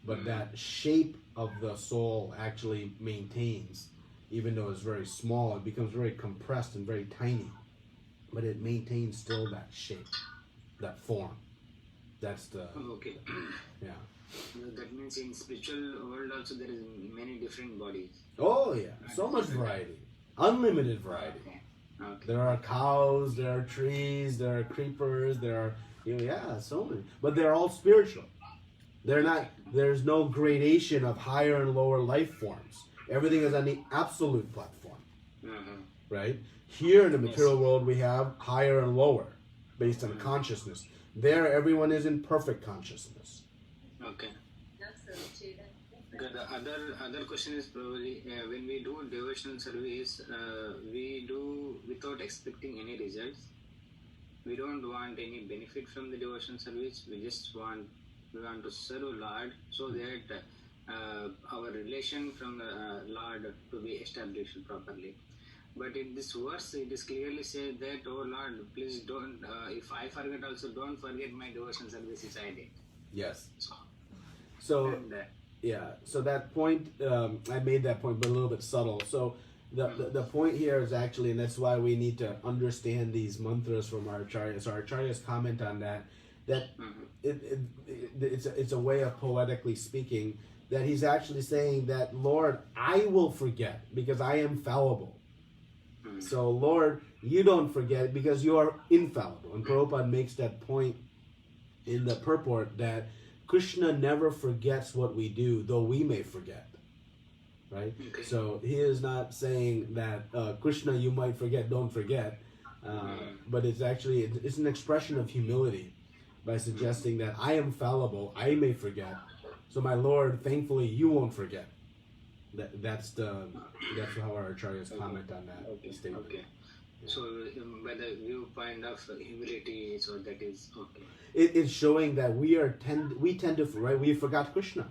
But that shape of the soul actually maintains, even though it's very small, it becomes very compressed and very tiny. But it maintains still that shape, that form. That's the... Okay. Yeah. That means in spiritual world also there is many different bodies. Oh yeah, so much variety. Unlimited variety. Okay. There are cows, there are trees, there are creepers, there are, so many. But they're all spiritual. They're not, there's no gradation of higher and lower life forms. Everything is on the absolute platform. Right? Here in the material world we have higher and lower based on consciousness. There everyone is in perfect consciousness. Okay. The other question is probably when we do devotional service, we do without expecting any results. We don't want any benefit from the devotional service. We want to serve Lord so that our relation from the Lord to be established properly. But in this verse, it is clearly said that, oh Lord, please don't, if I forget also, don't forget my devotion services I did. Yes. So, so that point, I made that point, but a little bit subtle. So, The point here is actually, and that's why we need to understand these mantras from our acharyas. So our acharyas comment on that it's a way of poetically speaking that he's actually saying that, Lord, I will forget because I am fallible. So Lord, you don't forget because you are infallible. And Prabhupada makes that point in the purport that Krishna never forgets what we do, though we may forget. Right? Okay. So he is not saying that Krishna, you might forget, don't forget. But it's actually, it's an expression of humility by suggesting that I am fallible, I may forget. So my Lord, thankfully, you won't forget. That's how our acharyas comment on that statement. Okay. So by the viewpoint of humility, so that is okay. It's showing that we tend to, right? We forgot Krishna,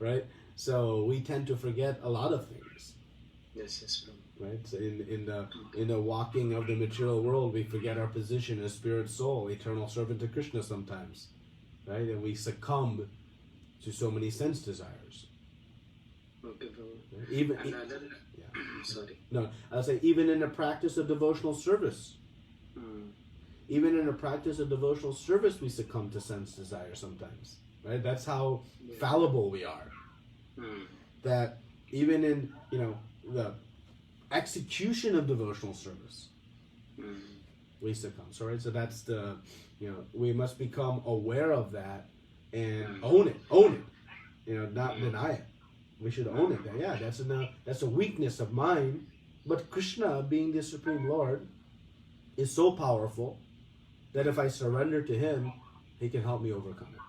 right? So we tend to forget a lot of things. Yes, right? So in the walking of the material world, we forget our position as spirit soul, eternal servant to Krishna sometimes, right? And we succumb to so many sense desires. Okay, bro. Right? Even sorry. No, I'll say even in the practice of devotional service. Even in the practice of devotional service, we succumb to sense desire sometimes, right? That's how fallible we are. That even in the execution of devotional service, we succumb. So right, so that's the we must become aware of that and own it. Not deny it. We should own it. Yeah, that's a weakness of mine. But Krishna, being the Supreme Lord, is so powerful that if I surrender to Him, He can help me overcome it.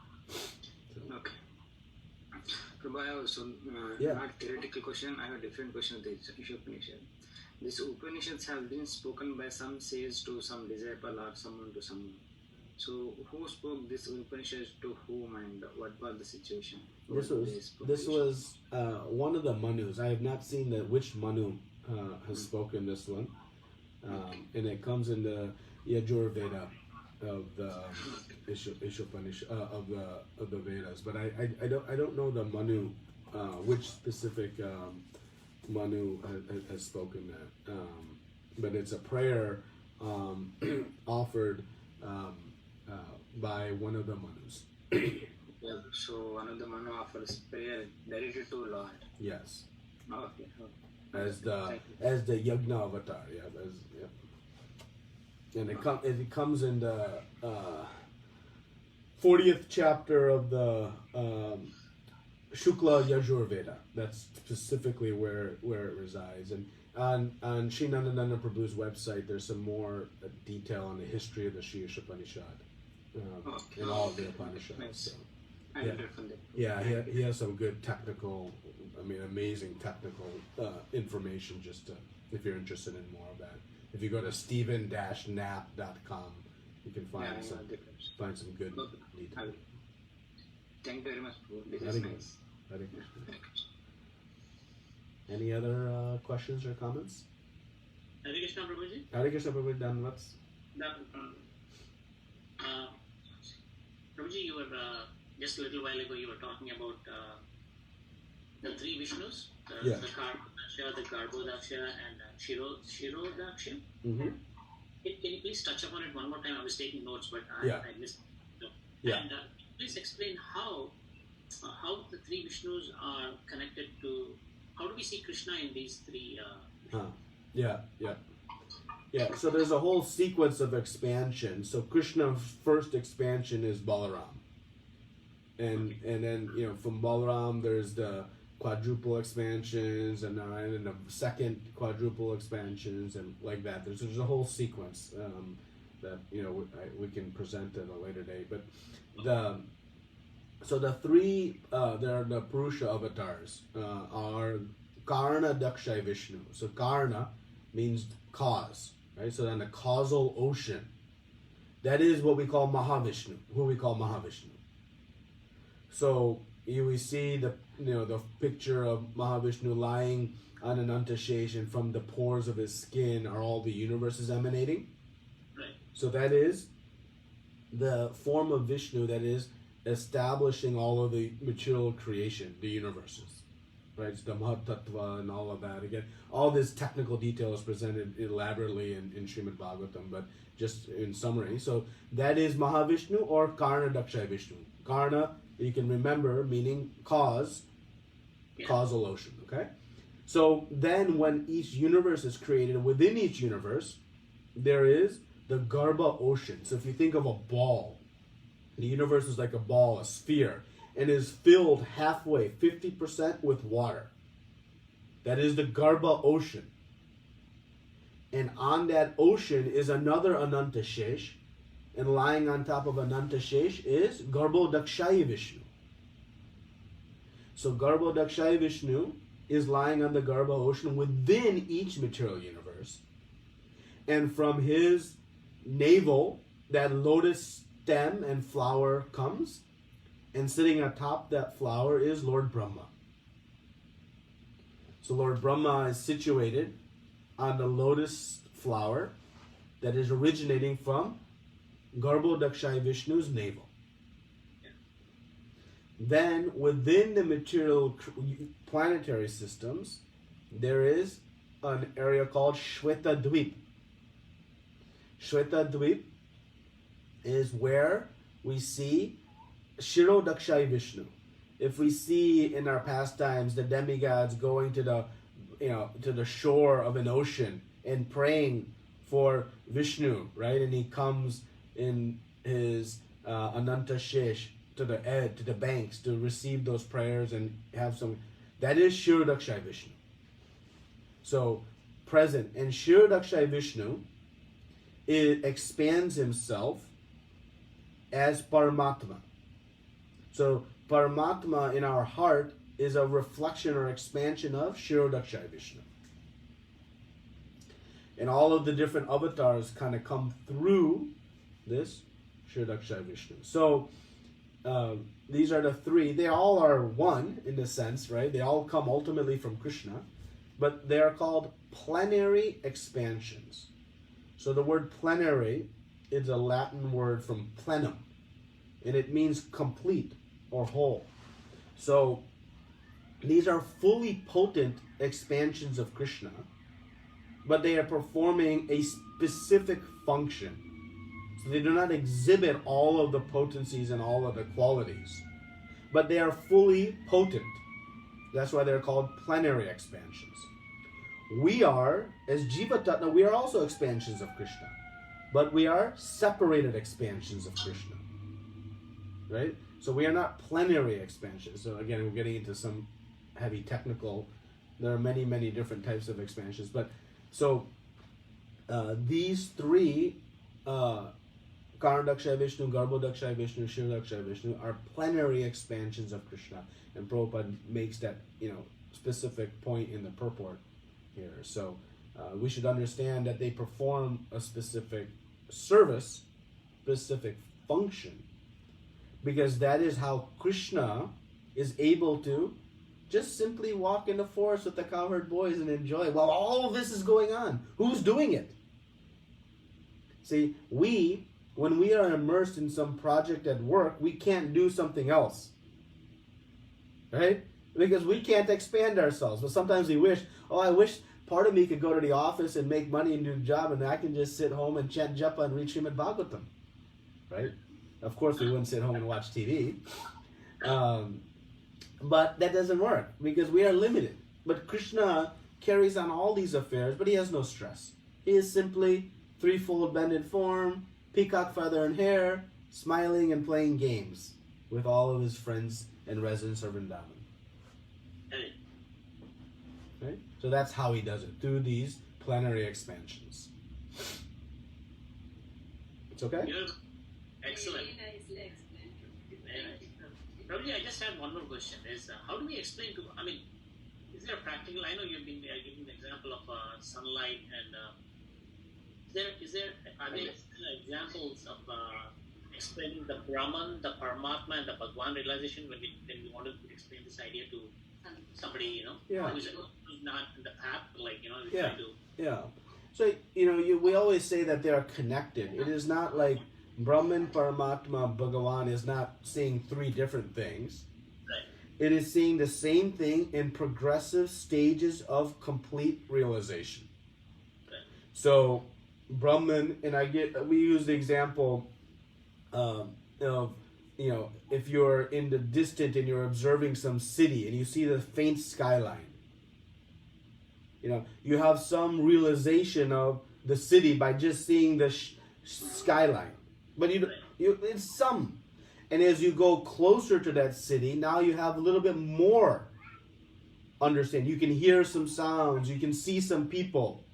So. Okay. Prabhu, I have some not theoretical question. I have a different question of the Isopanisad. These Upanishads have been spoken by some sage to some disciple or someone to someone. So who spoke this Upanishad to whom and what was the situation? This was one of the Manus. I have not seen which Manu has spoken this one, and it comes in the Yajurveda of the Isopanisad of the Vedas. But I don't know the Manu, which specific Manu has spoken that. But it's a prayer offered by one of the Manus. So one of the Manu offers prayer directed to Lord. Yes. Okay. As the Yagna avatar, and it comes in the 40th chapter of the Shukla Yajurveda. That's specifically where it resides. And on Sri Nandananda Prabhu's website, there's some more detail on the history of the Sri Isopanisad and all of the Upanishads. Nice. So, he has some good technical, amazing technical information. If you're interested in more of that, if you go to stephen-knapp.com, you can find some good detail. Thank you very much. This is nice. Any other questions or comments? Hare Krishna, Prabhuji. Hare Krishna, Prabhuji. Done. What's? Prabhuji, you were just a little while ago. You were talking about the three Vishnus, the Karbodaksha, the Garbhodaksha, and Shirodaksha. Mm-hmm. Can you please touch upon it one more time? I was taking notes, but I missed it. And please explain how the three Vishnus are connected to. How do we see Krishna in these three? So there's a whole sequence of expansion. So Krishna's first expansion is Balaram, and then from Balaram there's the quadruple expansions, and then the second quadruple expansions, and like that. There's a whole sequence that we can present at a later date. But the three there are the Purusha avatars are Karna, Daksha, Vishnu. So Karna means cause, right? So then the causal ocean, that is what we call Mahavishnu. So we see the picture of Mahavishnu lying on an Antashesh, and from the pores of his skin are all the universes emanating. Right. So that is the form of Vishnu that is establishing all of the material creation, the universes. right? It's the Mahatattva and all of that. Again, all this technical detail is presented elaborately in Srimad Bhagavatam, but just in summary. So that is Mahavishnu or Karna Dakshaya Vishnu. Karna, you can remember, meaning cause, causal ocean, okay? So then when each universe is created, within each universe, there is the Garbha ocean. So if you think of a ball, the universe is like a ball, a sphere, and is filled halfway, 50% with water. That is the Garbha ocean. And on that ocean is another Ananta Shesh, and lying on top of Ananta Shesh is Garbho Dakshaya Vishnu. So Garbho Dakshaya Vishnu is lying on the Garbha ocean within each material universe. And from his navel, that lotus stem and flower comes, and sitting atop that flower is Lord Brahma. So Lord Brahma is situated on the lotus flower that is originating from Garbho Dakshaya Vishnu's navel. Then within the material planetary systems, there is an area called Shweta Dweep. Shweta Dweep is where we see Shiro Dakshaya Vishnu. If we see in our pastimes the demigods going to the shore of an ocean and praying for Vishnu, right? And he comes in his Ananta Shesh to the banks to receive those prayers and have some. That is Shiro Dakshaya Vishnu. So present, and Shiro Dakshaya Vishnu expands himself as Paramatma. So Paramatma in our heart is a reflection or expansion of Shiro Dakshaya Vishnu. And all of the different avatars kind of come through this Shiro Dakshaya Vishnu. So these are the three. They all are one in the sense, right? They all come ultimately from Krishna, but they are called plenary expansions. So the word plenary is a Latin word from plenum, and it means complete or whole. So these are fully potent expansions of Krishna, but they are performing a specific function. So they do not exhibit all of the potencies and all of the qualities, but they are fully potent. That's why they're called plenary expansions. We are, as Jiva Tattva, we are also expansions of Krishna, but we are separated expansions of Krishna, right? So we are not plenary expansions. So again, we're getting into some heavy technical. There are many, many different types of expansions, but so these three, Karna Dakshaya Vishnu, Garbho Dakshaya Vishnu, Shiro Dakshaya Vishnu, are plenary expansions of Krishna, and Prabhupada makes that specific point in the purport here. So we should understand that they perform a specific service, specific function, because that is how Krishna is able to just simply walk in the forest with the cowherd boys and enjoy while all of this is going on. Who's doing it? See, when we are immersed in some project at work, we can't do something else, right? Because we can't expand ourselves. But sometimes we wish, I wish part of me could go to the office and make money and do the job, and I can just sit home and chant japa and read Srimad Bhagavatam, right? Of course, we wouldn't sit home and watch TV. But that doesn't work because we are limited. But Krishna carries on all these affairs, but he has no stress. He is simply threefold bended form, peacock feather and hair, smiling and playing games with all of his friends and residents of Vrindavan. Right? So that's how he does it, through these plenary expansions. It's okay? Beautiful. Excellent. Very nicely explained. Very nice. Probably I just had one more question. How do we explain to, is there a practical, I know you've been giving the example of sunlight and are there examples of explaining the Brahman, the Paramatma and the Bhagwan realization when we wanted to explain this idea to somebody, who's not in the path, we try to... Yeah. So, we always say that they are connected. It is not like Brahman, Paramatma, Bhagavan is not seeing three different things. Right. It is seeing the same thing in progressive stages of complete realization. So, Brahman, and we use the example of, if you're in the distant and you're observing some city and you see the faint skyline, you have some realization of the city by just seeing the skyline. But it's some. And as you go closer to that city, now you have a little bit more understanding. You can hear some sounds. You can see some people.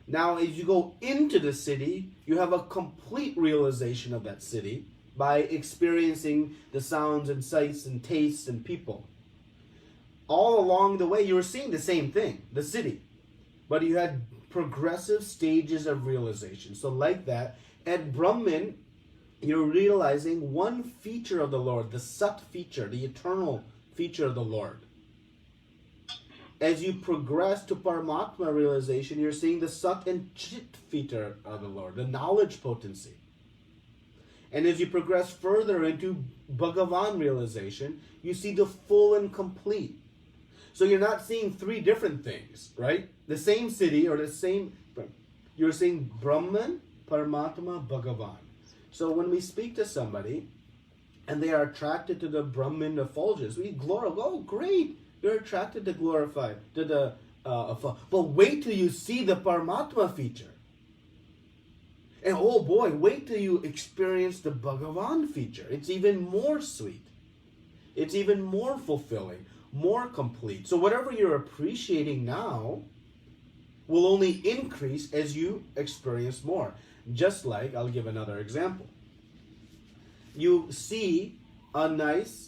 Now, as you go into the city, you have a complete realization of that city by experiencing the sounds and sights and tastes and people. All along the way, you were seeing the same thing, the city. But you had progressive stages of realization. So like that, at Brahman, you're realizing one feature of the Lord, the Sat feature, the eternal feature of the Lord. As you progress to Paramatma realization, you're seeing the Sat and Chit feature of the Lord, the knowledge potency. And as you progress further into Bhagavan realization, you see the full and complete. So you're not seeing three different things, right? The same city or the same, you're seeing Brahman, Paramatma, Bhagavan. So when we speak to somebody and they are attracted to the Brahman effulgence, we glorify, oh great, you're attracted to glorify, to the, but wait till you see the Paramatma feature. And oh boy, wait till you experience the Bhagavan feature. It's even more sweet. It's even more fulfilling, more complete. So whatever you're appreciating now will only increase as you experience more. Just like, I'll give another example. You see a nice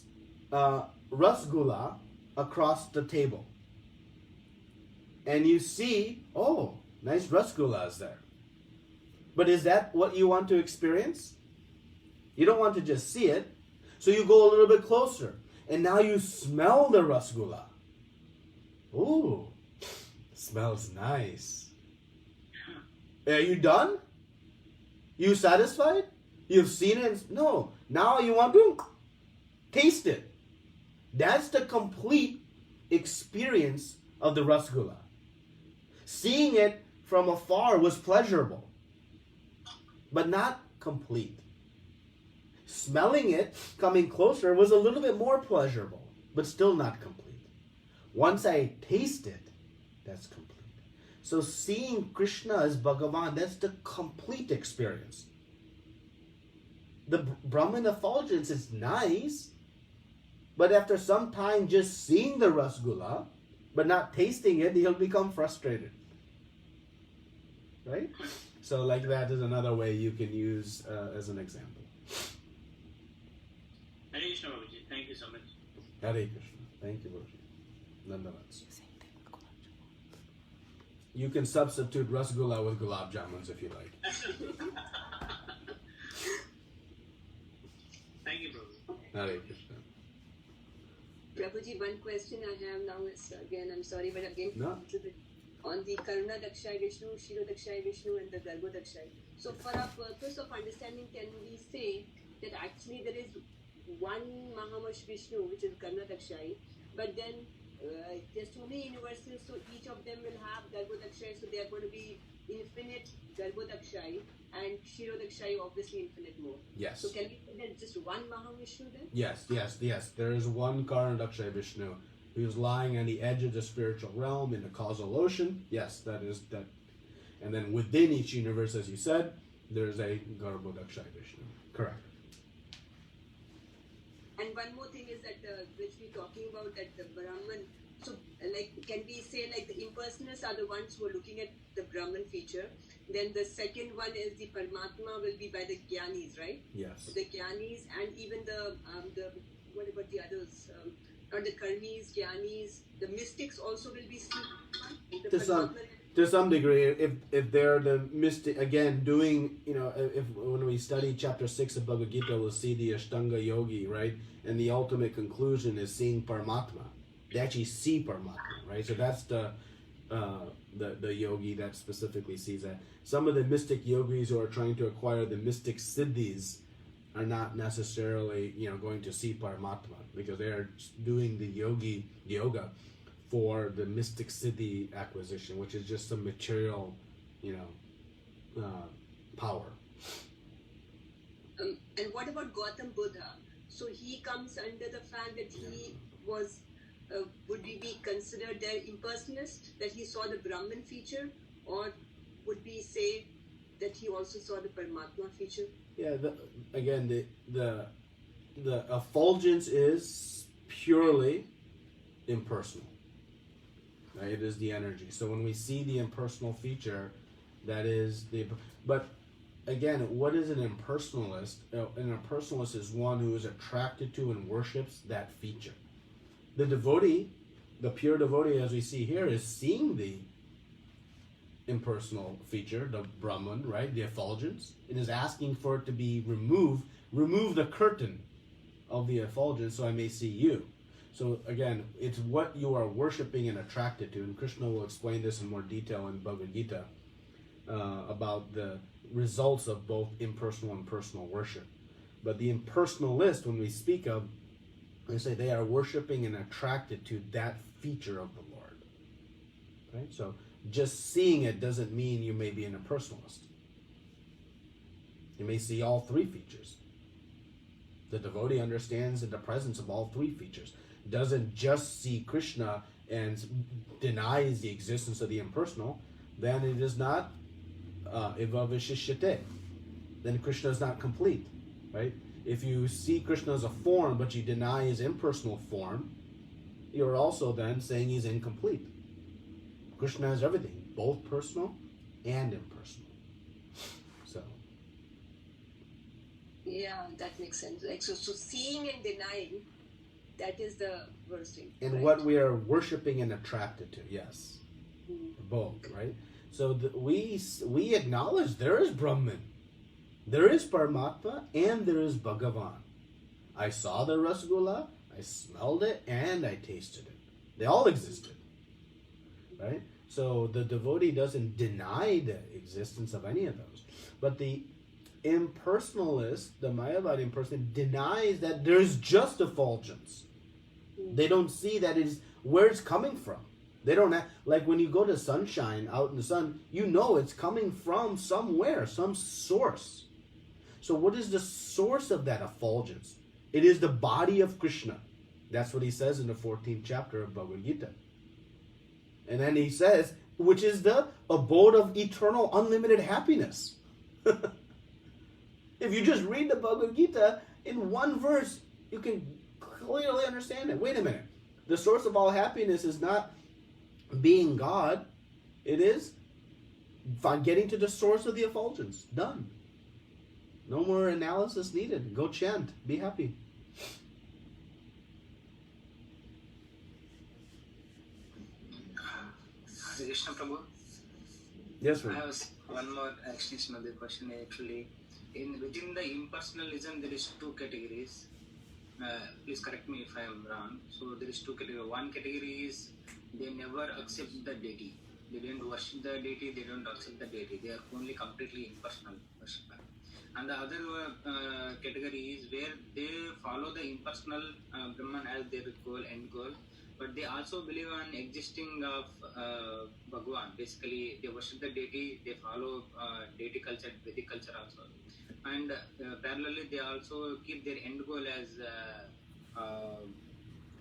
rasgulla across the table. And you see, oh, nice rasgullas there. But is that what you want to experience? You don't want to just see it. So you go a little bit closer. And now you smell the rasgulla. Ooh, smells nice. Are you done? You satisfied? You've seen it? No. Now you want to taste it. That's the complete experience of the rasgulla. Seeing it from afar was pleasurable, but not complete. Smelling it, coming closer, was a little bit more pleasurable, but still not complete. Once I taste it, that's complete. So seeing Krishna as Bhagavan, that's the complete experience. The Brahman effulgence is nice, but after some time just seeing the rasgulla, but not tasting it, he'll become frustrated. Right? So like that is another way you can use as an example. Hare Krishna, Babaji. Thank you so much. Hare Krishna. Thank you, Babaji. Nandavats. You can substitute rasgulla with gulab jamuns if you like. Thank you, Prabhu. Hare Krishna. Prabhuji, one question I have now is, again, I'm sorry, but again, No. a little bit on the Karuna Dakshai Vishnu, Shiro Dakshai Vishnu, and the Garbo Dakshai. So for our purpose of understanding, can we say that actually there is one Mahamash Vishnu, which is Karuna Dakshai, but then there's so many universals, so each of them will have Garbo Dakshai, so they are going to be infinite Garbo Dakshai, and Shiro Dakshai obviously infinite more. Yes. So can we say there's just one Mahavishnu then? Yes. There is one Karna Dakshai Vishnu who is lying on the edge of the spiritual realm in the causal ocean. Yes, that is that. And then within each universe, as you said, there's a Garbo Dakshai Vishnu. Correct. And one more thing is that which we're talking about, that the Brahman, so like can we say like the impersonalists are the ones who are looking at the Brahman feature, then the second one is the Paramatma will be by the Gyanis, right? Yes. The Gyanis, and even the what about the others, not the Karmis, Gyanis, the mystics also will be seen to some degree, if they're the mystic, again, doing, if when we study chapter 6 of Bhagavad Gita, we'll see the Ashtanga Yogi, right? And the ultimate conclusion is seeing Paramatma. They actually see Paramatma, right? So that's the yogi that specifically sees that. Some of the mystic yogis who are trying to acquire the mystic siddhis, are not necessarily, going to see Paramatma, because they are doing the yoga for the mystic siddhi acquisition, which is just some material, power. And what about Gautam Buddha? So he comes under the fact that he was, would we be considered an impersonalist, that he saw the Brahman feature, or would we say that he also saw the Paramatma feature? Yeah, the effulgence is purely impersonal. Right? It is the energy. So when we see the impersonal feature, that is the. But again, what is an impersonalist? An impersonalist is one who is attracted to and worships that feature. The devotee, the pure devotee, as we see here, is seeing the impersonal feature, the Brahman, right, the effulgence, and is asking for it to be removed. Remove the curtain of the effulgence so I may see you. So again, it's what you are worshipping and attracted to, and Krishna will explain this in more detail in Bhagavad Gita about the results of both impersonal and personal worship. But the impersonalist, when we speak of, they say they are worshipping and attracted to that feature of the Lord. Right? So just seeing it doesn't mean you may be an impersonalist. You may see all three features. The devotee understands the presence of all three features. Doesn't just see Krishna and denies the existence of the impersonal, then it is not eva vishishyate. Then Krishna is not complete, right? If you see Krishna as a form, but you deny his impersonal form, you're also then saying he's incomplete. Krishna has everything, both personal and impersonal. So. Yeah, that makes sense. Like so seeing and denying, that is the worst thing. And right? what we are worshipping and attracted to, yes. Both, right? So we acknowledge there is Brahman, there is Paramatma, and there is Bhagavan. I saw the Rasgulla, I smelled it, and I tasted it. They all existed. Right? So the devotee doesn't deny the existence of any of those. But the impersonalist, the Mayavadi impersonalist, denies that there's just effulgence. They don't see that it's where it's coming from. They don't have, like when you go to sunshine out in the sun, you know it's coming from somewhere, some source. So what is the source of that effulgence? It is the body of Krishna. That's what he says in the 14th chapter of Bhagavad Gita. And then he says, which is the abode of eternal unlimited happiness. If you just read the Bhagavad Gita in one verse, you can clearly understand it. Wait a minute. The source of all happiness is not being God. It is getting to the source of the effulgence. Done. No more analysis needed. Go chant. Be happy. Krishna Prabhu? Yes, ma'am. I have one more extension of the question actually. Within the impersonalism, there is two categories. Please correct me if I am wrong. So there is two categories. One category is they never accept the deity. They don't worship the deity, they don't accept the deity. They are only completely impersonal worshipper. And the other category is where they follow the impersonal Brahman as their end goal. But they also believe on existing of Bhagwan. Basically, they worship the deity, they follow deity culture, Vedic culture also. And parallelly, they also keep their end goal as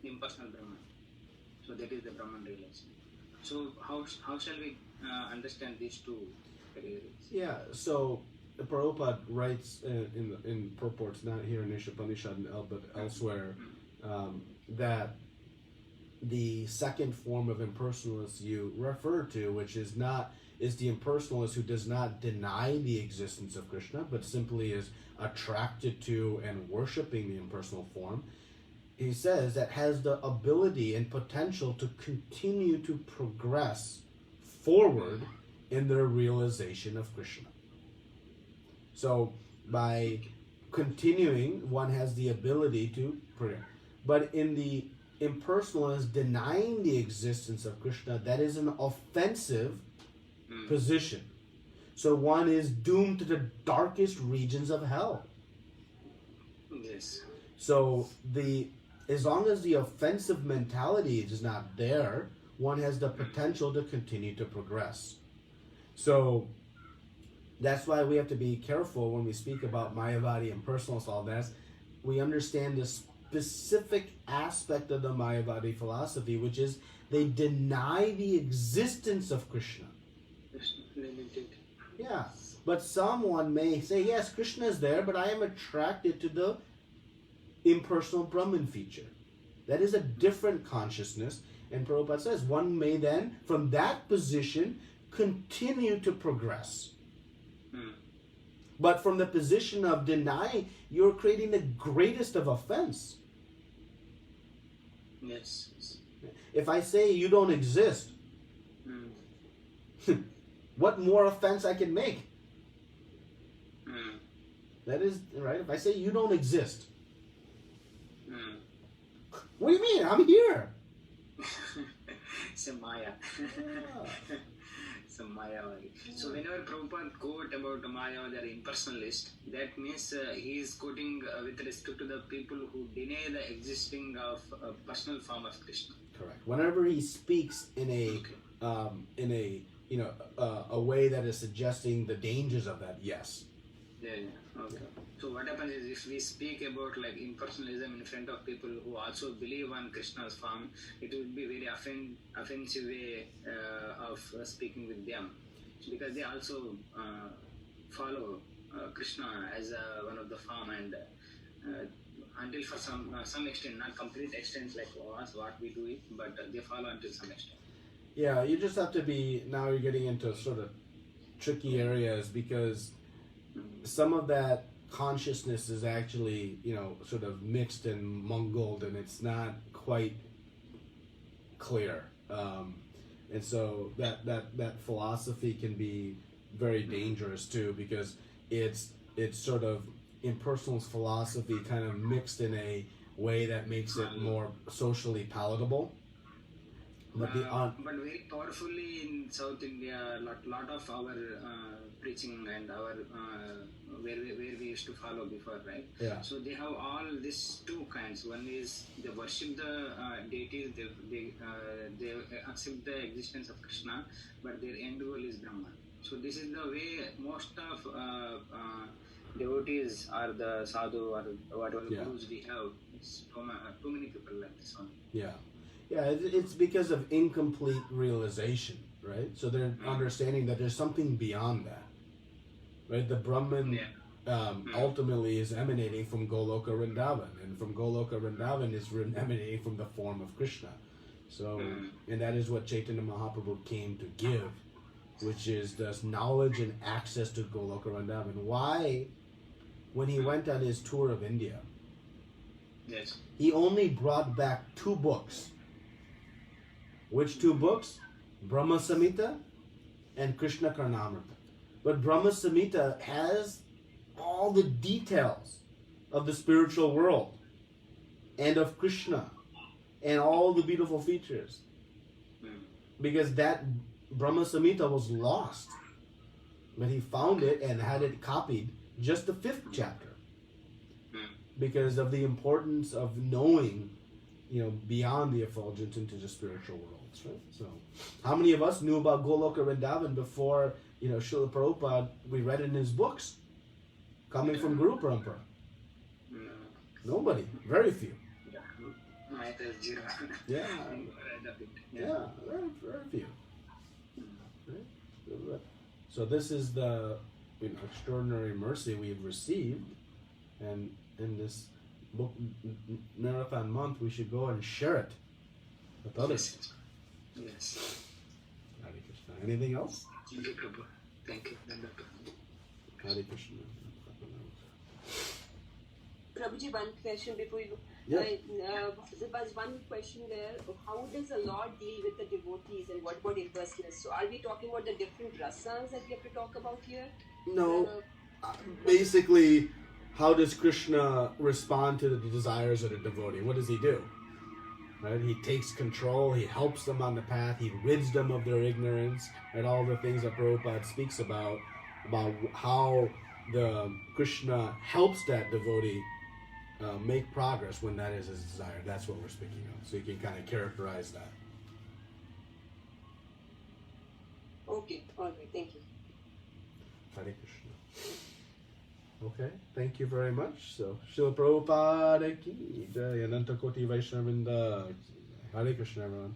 impersonal Brahman. So that is the Brahman realization. So how shall we understand these two categories? Yeah, so Prabhupada writes in purports, not here in Isopanisad but elsewhere, that the second form of impersonalist you refer to, which is the impersonalist who does not deny the existence of Krishna, but simply is attracted to and worshipping the impersonal form. He says that has the ability and potential to continue to progress forward in their realization of Krishna. So by continuing, one has the ability to progress. But in the impersonalist denying the existence of Krishna, that is an offensive position. So one is doomed to the darkest regions of hell. Yes. So as long as the offensive mentality is not there, one has the potential to continue to progress. So that's why we have to be careful when we speak about Mayavadi and personal solveness. We understand the specific aspect of the Mayavadi philosophy, which is they deny the existence of Krishna. Limited. Yeah, but someone may say, yes, Krishna is there, but I am attracted to the impersonal Brahman feature. That is a different consciousness. And Prabhupada says one may then, from that position, continue to progress. But from the position of denying, you're creating the greatest of offense. Yes. If I say you don't exist, what more offense I can make? That is, right? If I say you don't exist, what do you mean? I'm here. It's a Maya. Yeah. It's a Maya. So whenever Prabhupada quote about Maya or impersonalist, that means he is quoting with respect to the people who deny the existing of a personal form of Krishna. Correct. Whenever he speaks in a a way that is suggesting the dangers of that, yes. Yeah. Okay. So what happens is if we speak about like impersonalism in front of people who also believe on Krishna's form, it would be very offensive way of speaking with them, because they also follow Krishna as one of the form, and until for some extent, not complete extent like us what we do it, but they follow until some extent. Yeah, you just have to be. Now you're getting into sort of tricky areas because some of that consciousness is actually, sort of mixed and mungled, and it's not quite clear. And so that philosophy can be very dangerous too, because it's sort of impersonal philosophy kind of mixed in a way that makes it more socially palatable. But very powerfully in South India, lot of our preaching and our where we used to follow before, right? Yeah. So they have all these two kinds. One is they worship the deities, they accept the existence of Krishna, but their end goal is Brahman. So this is the way most of devotees or the sadhu or whatever gurus we have. It's too many people like this one. Yeah. Yeah, it's because of incomplete realization, right? So they're understanding that there's something beyond that, right? The Brahman ultimately is emanating from Goloka Vrindavan, and from Goloka Vrindavan is emanating from the form of Krishna. So, and that is what Chaitanya Mahaprabhu came to give, which is this knowledge and access to Goloka Vrindavan. Why, when he went on his tour of India, he only brought back 2 books. Which 2 books? Brahma Samhita and Krishna Karnamrita. But Brahma Samhita has all the details of the spiritual world and of Krishna and all the beautiful features. Because that Brahma Samhita was lost. But he found it and had it copied, just the 5th chapter. Because of the importance of knowing, beyond the effulgence into the spiritual worlds, right? So, how many of us knew about Goloka Vrindavan before, Srila Prabhupada, we read it in his books, coming from Guru Parampara? Nobody. Very few. Yeah. Yeah, very few. Right? So this is the extraordinary mercy we've received, and in this book marathon month, we should go and share it with others. Yes. Hare Krishna. Anything else? Thank you, Prabhu. Thank you. Hare Krishna. Prabhuji, one question before you go. Yeah. There was one question there. How does the Lord deal with the devotees, and what about impersonalists? So are we talking about the different rasas that we have to talk about here? No. Basically, how does Krishna respond to the desires of the devotee? What does he do? Right? He takes control, he helps them on the path, he rids them of their ignorance, and all the things that Prabhupada speaks about how the Krishna helps that devotee make progress when that is his desire. That's what we're speaking of. So you can kind of characterize that. Okay, all right, thank you. Hare Krishna. Okay, thank you very much. So, Srila Prabhupada ki jai, Ananta Koti Vaishnavrinda. Hare Krishna, everyone.